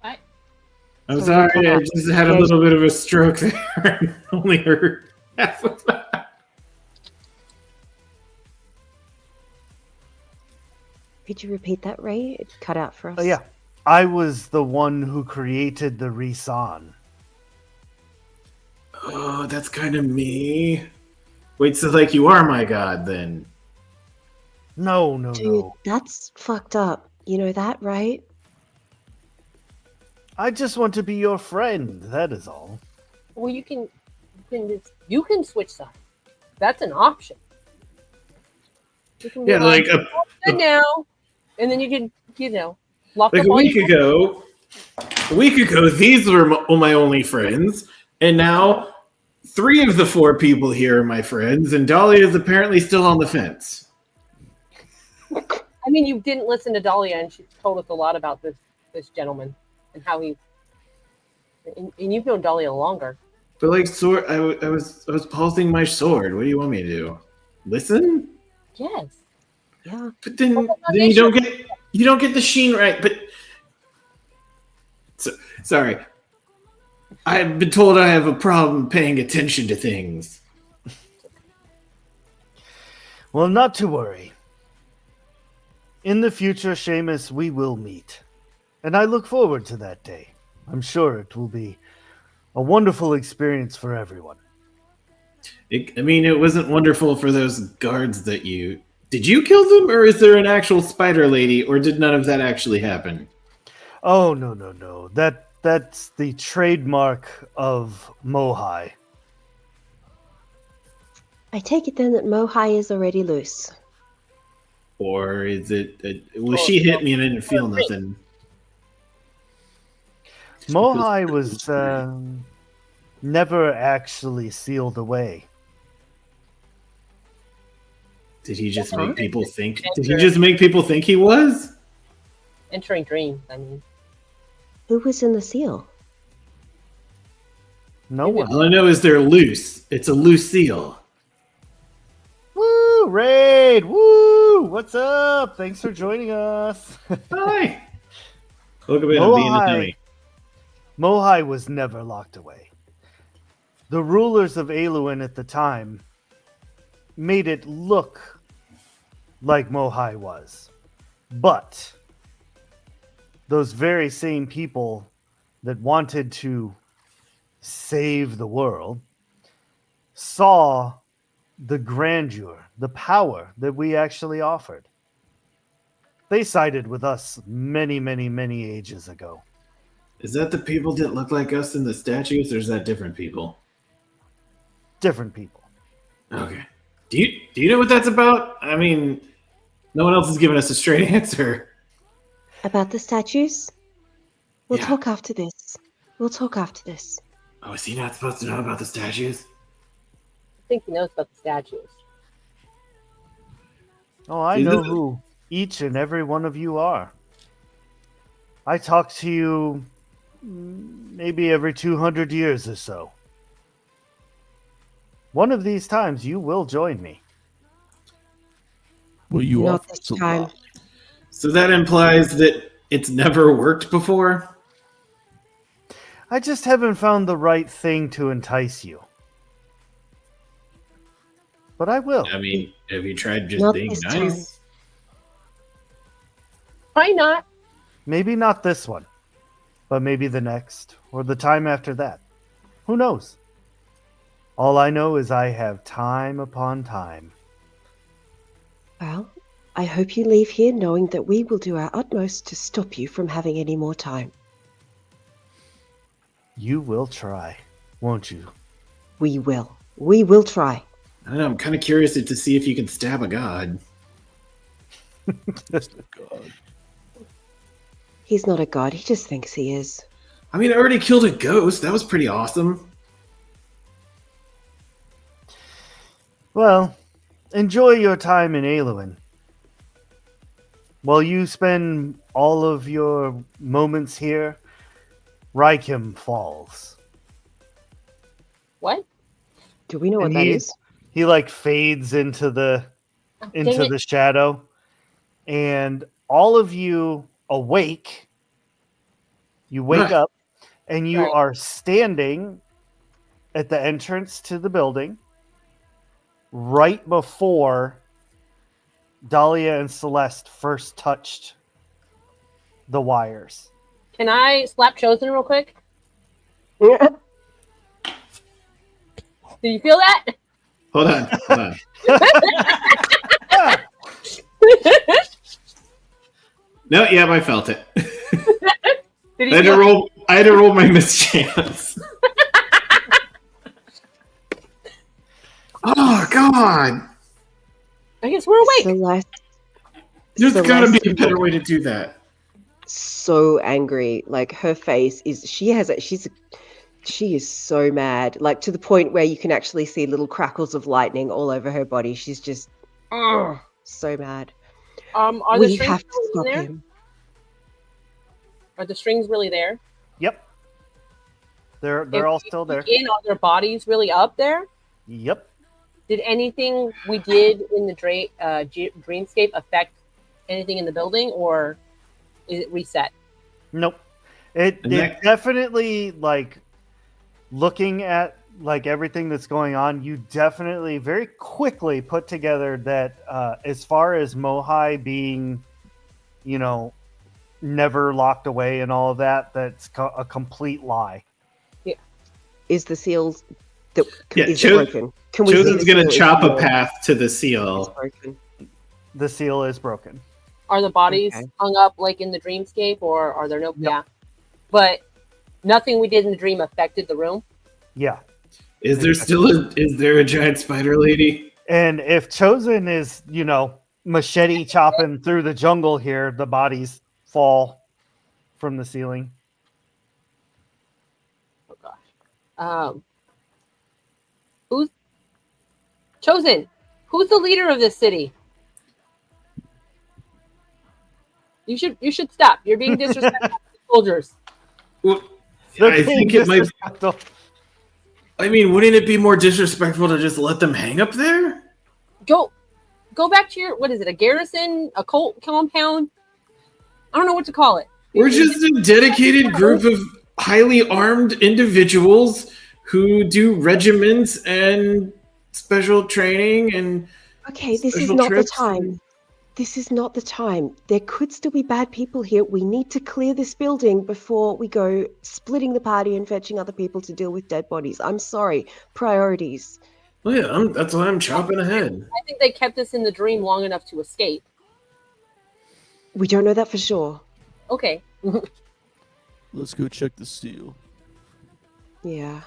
What? I'm Sorry, sorry, I just had a Yeah. little bit of a stroke there. I only heard half of that. Could you repeat that, Ray? It cut out for us. Yeah, I was the one who created the Risan. Oh, that's kind of me. Wait, so like you are my god then? No, no, Dude, no. that's fucked up. You know that, right? I just want to be your friend. That is all. Well, you can switch sides. That's an option. You can be Yeah, like good now, and then you can, lock like up a all week your- ago. A week ago, these were my only friends, and now 3 of the 4 people here are my friends, and Dahlia is apparently still on the fence. I mean, you didn't listen to Dahlia, and she told us a lot about this gentleman and how he. And you've known Dahlia longer. But like sword, I was pulsing my sword. What do you want me to do? Listen? Yes. Yeah. But then you don't get the sheen right. But sorry, I've been told I have a problem paying attention to things. Well, not to worry. In the future, Seamus, we will meet. And I look forward to that day. I'm sure it will be a wonderful experience for everyone. It wasn't wonderful for those guards that you Did you kill them, or is there an actual spider lady, or did none of that actually happen? Oh, no. That's the trademark of Mohai. I take it then that Mohai is already loose. Or is it... well, she hit me and I didn't feel nothing. Mohai was never actually sealed away. Did he just make people think... Did he just make people think he was? Entering dreams, I mean. Who was in the seal? No one. All I know is they're loose. It's a loose seal. Woo! Raid! Woo! What's up? Thanks for joining us. Hi! Look at me, I'm being a dummy. Mohai was never locked away. The rulers of Ayluin at the time made it look like Mohai was. But those very same people that wanted to save the world saw the grandeur, the power that we actually offered. They sided with us many, many, many ages ago. Is that the people that look like us in the statues, or is that different people? Different people. Okay. Do you know what that's about? I mean, no one else has given us a straight answer. About the statues? We'll Yeah. talk after this. We'll talk after this. Oh, is he not supposed to know about the statues? I think he knows about the statues. Oh, I know who each and every one of you are. I talk to you maybe every 200 years or so. One of these times you will join me. Well, you Not offer this us a time. lot. So that implies that it's never worked before? I just haven't found the right thing to entice you. But I will. I mean, have you tried just Not being this nice? Why not? Maybe not this one, but maybe the next, or the time after that. Who knows? All I know is I have time upon time. Well, I hope you leave here knowing that we will do our utmost to stop you from having any more time. You will try, won't you? We will. We will try. I don't know, I'm kind of curious to see if you can stab a god. God. He's not a god, he just thinks he is. I mean, I already killed a ghost. That was pretty awesome. Well, enjoy your time in Ayluin. While you spend all of your moments here, Raikim falls. What? Do we know what And that he- is? He like fades into the Dang it. the shadow, and all of you awake. You wake Right. up, and you Right. are standing at the entrance to the building, right before Dahlia and Celeste first touched the wires. Can I slap Chosen real quick? Yeah. Do you feel that? Hold on. No, yeah, I felt it. Did I he had feel to roll. I had to roll my mischance. Oh God! I guess we're awake. Celeste. There's got to Celeste be a better looked way to do that. so angry. Like her face is she is so mad. Like to the point where you can actually see little crackles of lightning all over her body. She's just so mad. Are the We strings have to really stop there? him. Are the strings really there? Yep, they're If all we still there. peek in, are their bodies really up there? Yep. Did anything we did in the dreamscape affect anything in the building, or is it reset? Nope. It And that- definitely, like, looking at like everything that's going on, you definitely very quickly put together that as far as Mohai being, never locked away and all of that, that's a complete lie. Is the seal that Yeah, is it broken? Can we see Chosen's the gonna seal is chop a broken? path to the It's seal. broken. The seal is broken. Are the bodies Okay. hung up like in the dreamscape, or are there no? Yep. Yeah, but nothing we did in the dream affected the room. Yeah. Is there a giant spider lady? And if Chosen is, machete chopping through the jungle here, the bodies fall from the ceiling. Oh gosh. Who's Chosen? Who's the leader of this city? You should stop. You're being disrespectful to the soldiers. Well, They're I being think it might. disrespectful. I mean, wouldn't it be more disrespectful to just let them hang up there? Go back to your, what is it? A garrison? A cult compound? I don't know what to call it. We're just a dedicated group of highly armed individuals who do regiments and special training and Okay, this is special not the trips time. and- This is not the time. There could still be bad people here. We need to clear this building before we go splitting the party and fetching other people to deal with dead bodies. I'm sorry. Priorities. Oh yeah, that's why I'm chopping ahead. I think they kept us in the dream long enough to escape. We don't know that for sure. Okay. Let's go check the seal. Yeah.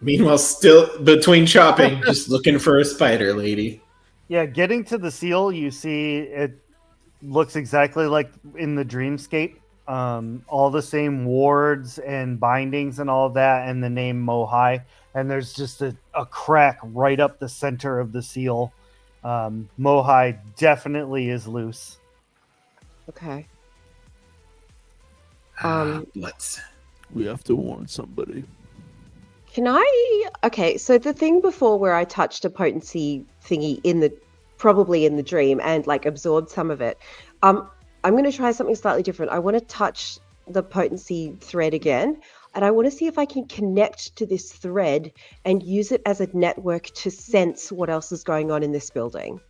Meanwhile, still between chopping, just looking for a spider lady. Yeah, getting to the seal, you see it looks exactly like in the dreamscape. All the same wards and bindings and all of that, and the name Mohai. And there's just a crack right up the center of the seal. Mohai definitely is loose. Okay. Let's. We have to warn somebody. Can I? Okay, so the thing before where I touched a potency thingy probably in the dream and like absorbed some of it. I'm going to try something slightly different. I want to touch the potency thread again, and I want to see if I can connect to this thread and use it as a network to sense what else is going on in this building.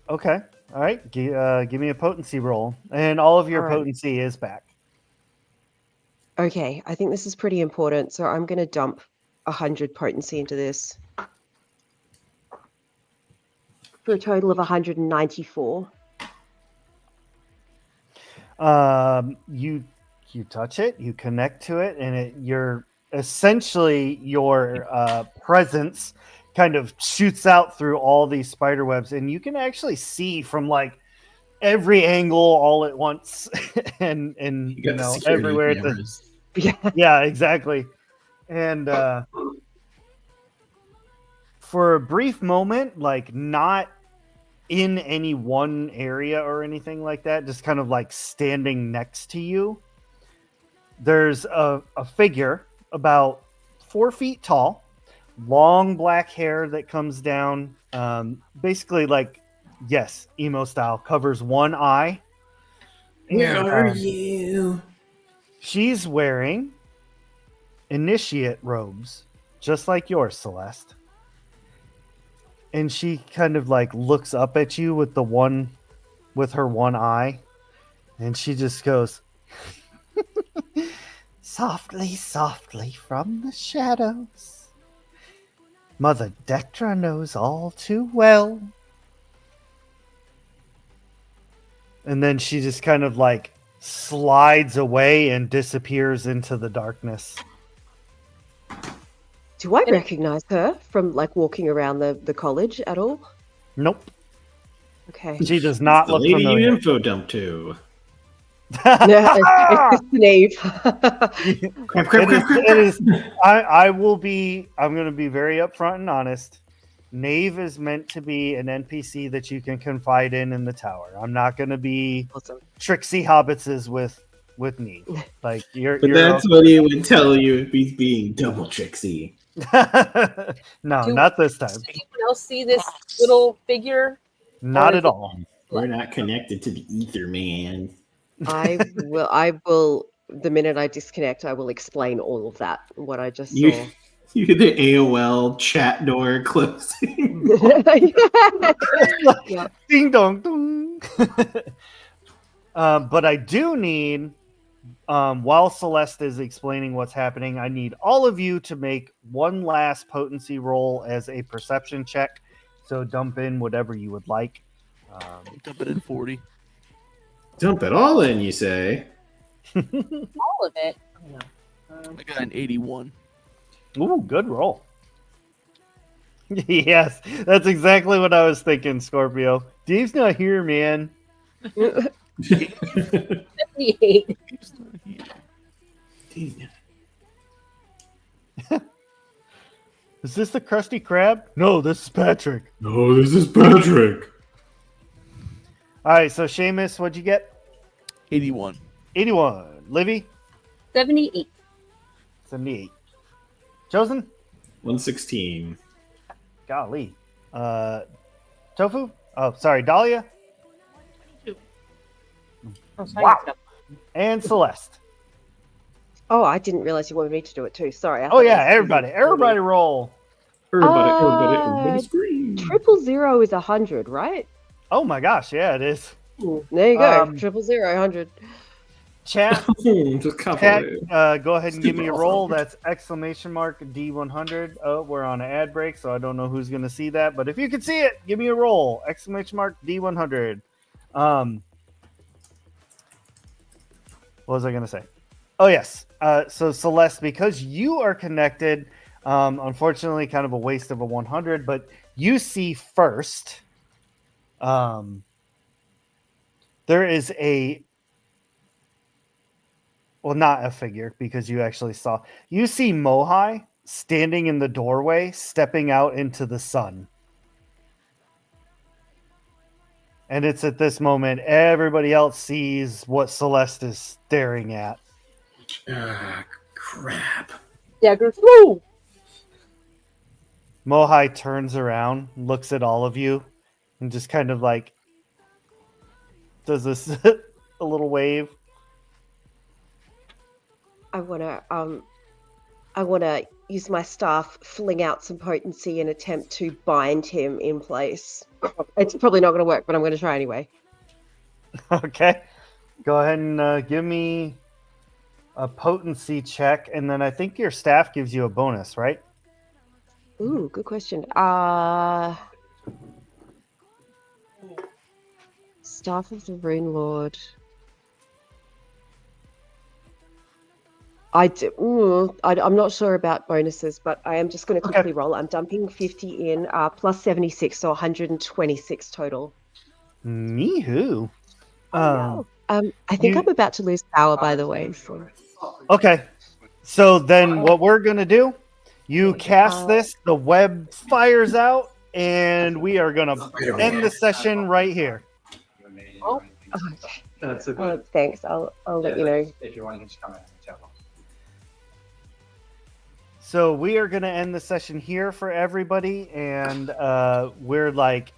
Okay. All right. Give me a potency roll. And all of your All right. potency is back. Okay, I think this is pretty important, so I'm going to dump 100 potency into this for a total of 194. You touch it, you connect to it, and your presence kind of shoots out through all these spider webs, and you can actually see from like every angle all at once, and You got the security everywhere. cameras. Yeah, exactly. And for a brief moment, like not in any one area or anything like that, just kind of like standing next to you, there's a figure about 4 feet tall, long black hair that comes down, basically like, yes, emo style, covers one eye. Where And, are you? she's wearing initiate robes, just like yours, Celeste. And she kind of like looks up at you with her one eye, and she just goes, "Softly, softly from the shadows. Mother Dectra knows all too well." And then she just kind of like slides away and disappears into the darkness. Do I recognize her from like walking around the college at all? Nope. Okay. She does not The look lady familiar. you info dumped to. No, it's Neve. Crap, crap, crap, crap. It is. I'm going to be very upfront and honest. Knave is meant to be an NPC that you can confide in the tower. I'm not going to be Awesome. tricksy hobbitses with Knave. Like But that's what he would tell you if he's being double tricksy. No, Do- not this time. Does anyone else see this little figure? Not Or at is it- all. We're not connected to the ether, man. I will. The minute I disconnect, I will explain all of that. What I just You, saw. you hear the AOL chat door closing. Yeah. Ding dong dong. But I do need, while Celeste is explaining what's happening, I need all of you to make one last potency roll as a perception check So dump in whatever you would like. Dump it in 40. Dump it all in, you say? All of it. I got an 81. Ooh, good roll. Yes, that's exactly what I was thinking, Scorpio. Dave's not here, man. 78. Is this the Krusty Krab? No, this is Patrick. No, this is Patrick. All right, so Seamus, what'd you get? 81. 81. Livy? 78. 78. Chosen? 116. Golly. Tofu? Oh, sorry, Dahlia? Oh, sorry. Wow. And Celeste. Oh, I didn't realize you wanted me to do it too. Sorry. I Oh, thought yeah, it was- everybody roll. Everybody scream. 000 is 100, right? Oh, my gosh, yeah, it is. There you go. 000, 100. Chat, Just copy Chat, it. go ahead and give me a Stupid roll. awesome. That's exclamation mark D100. Oh, we're on an ad break, so I don't know who's going to see that. But if you can see it, give me a roll. Exclamation mark D100. What was I going to say? Oh, yes. So, Celeste, because you are connected, unfortunately, kind of a waste of a 100, but you see first. There is a... Well, not a figure, because you actually saw. You see Mohai standing in the doorway, stepping out into the sun. And it's at this moment everybody else sees what Celeste is staring at. Ah, crap. Dagger through. Mohai turns around, looks at all of you, and just kind of like does this a little wave. I wanna use my staff, fling out some potency, and attempt to bind him in place. It's probably not going to work, but I'm going to try anyway. Okay. Go ahead and give me a potency check, and then I think your staff gives you a bonus, right? Ooh, good question. Staff of the Rune Lord. I'm not sure about bonuses, but I am just going to quickly roll. I'm dumping 50 in, plus 76, so 126 total. Me-hoo. I think I'm about to lose power, by the way. So. Okay. So then what we're going to do, you cast this, the web fires out, and we are going to end the session right here. Oh, okay. Thanks. I'll let you know. If you want to just come in and tell them. So we are going to end the session here for everybody, and we're like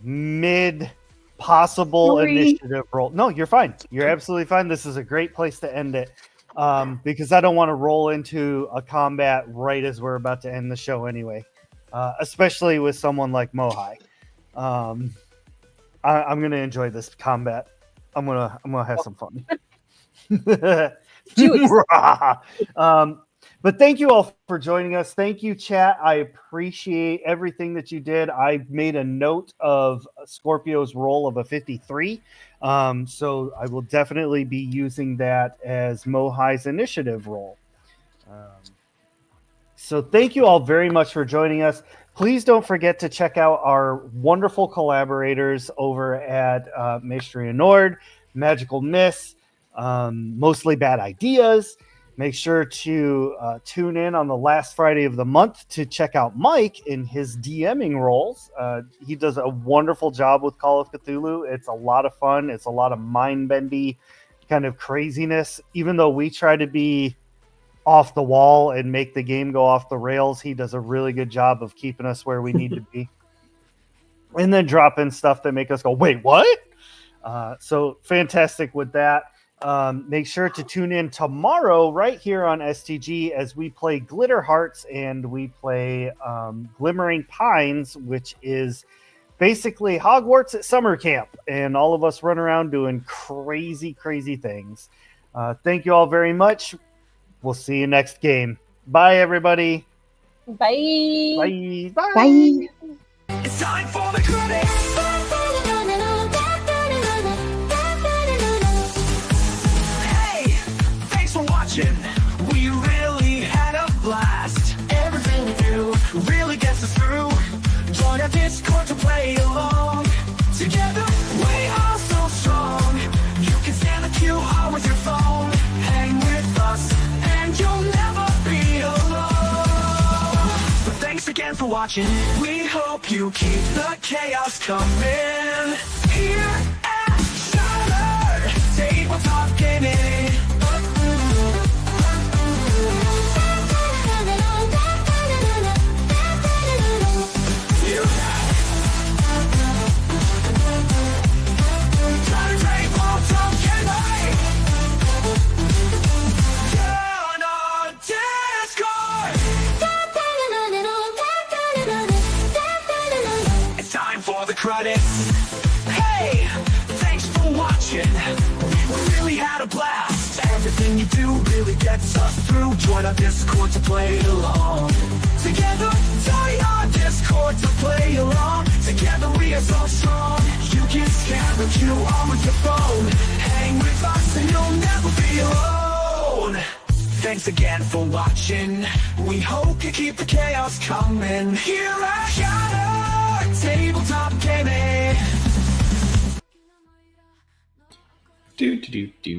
mid possible initiative roll. No, you're fine. You're absolutely fine. This is a great place to end it, because I don't want to roll into a combat right as we're about to end the show anyway, especially with someone like Mohai. I'm going to enjoy this combat. I'm gonna have some fun. But thank you all for joining us. Thank you, chat. I appreciate everything that you did. I made a note of Scorpio's roll of a 53. So I will definitely be using that as Mohai's initiative roll. So thank you all very much for joining us. Please don't forget to check out our wonderful collaborators over at Maestria Nord, Magical Miss, Mostly Bad Ideas. Make sure to tune in on the last Friday of the month to check out Mike in his DMing roles. He does a wonderful job with Call of Cthulhu. It's a lot of fun. It's a lot of mind-bendy kind of craziness. Even though we try to be off the wall and make the game go off the rails, he does a really good job of keeping us where we need to be. And then drop in stuff that make us go, wait, what? So fantastic with that. Make sure to tune in tomorrow right here on STG as we play Glitter Hearts and we play Glimmering Pines, which is basically Hogwarts at summer camp. And all of us run around doing crazy, crazy things. Thank you all very much. We'll see you next game. Bye, everybody. Bye. Bye. Bye. Bye. It's time for the credits. Hey, thanks for watching. We really had a blast. Everything we do really gets us through. Join our Discord to play along. Together we are so strong. You can stand the QR with your phone. Hang with us and you'll never be alone. But thanks again for watching. We hope you keep the chaos coming. Here at Shattered Tabletop Gaming. Credits. Hey, thanks for watching. We really had a blast. Everything you do really gets us through. Join our Discord to play along. Together, join our Discord to play along. Together we are so strong. You can scan the QR with your phone. Hang with us and you'll never be alone. Thanks again for watching. We hope you keep the chaos coming. Here at Shadow Tabletop Gaming. Do do do do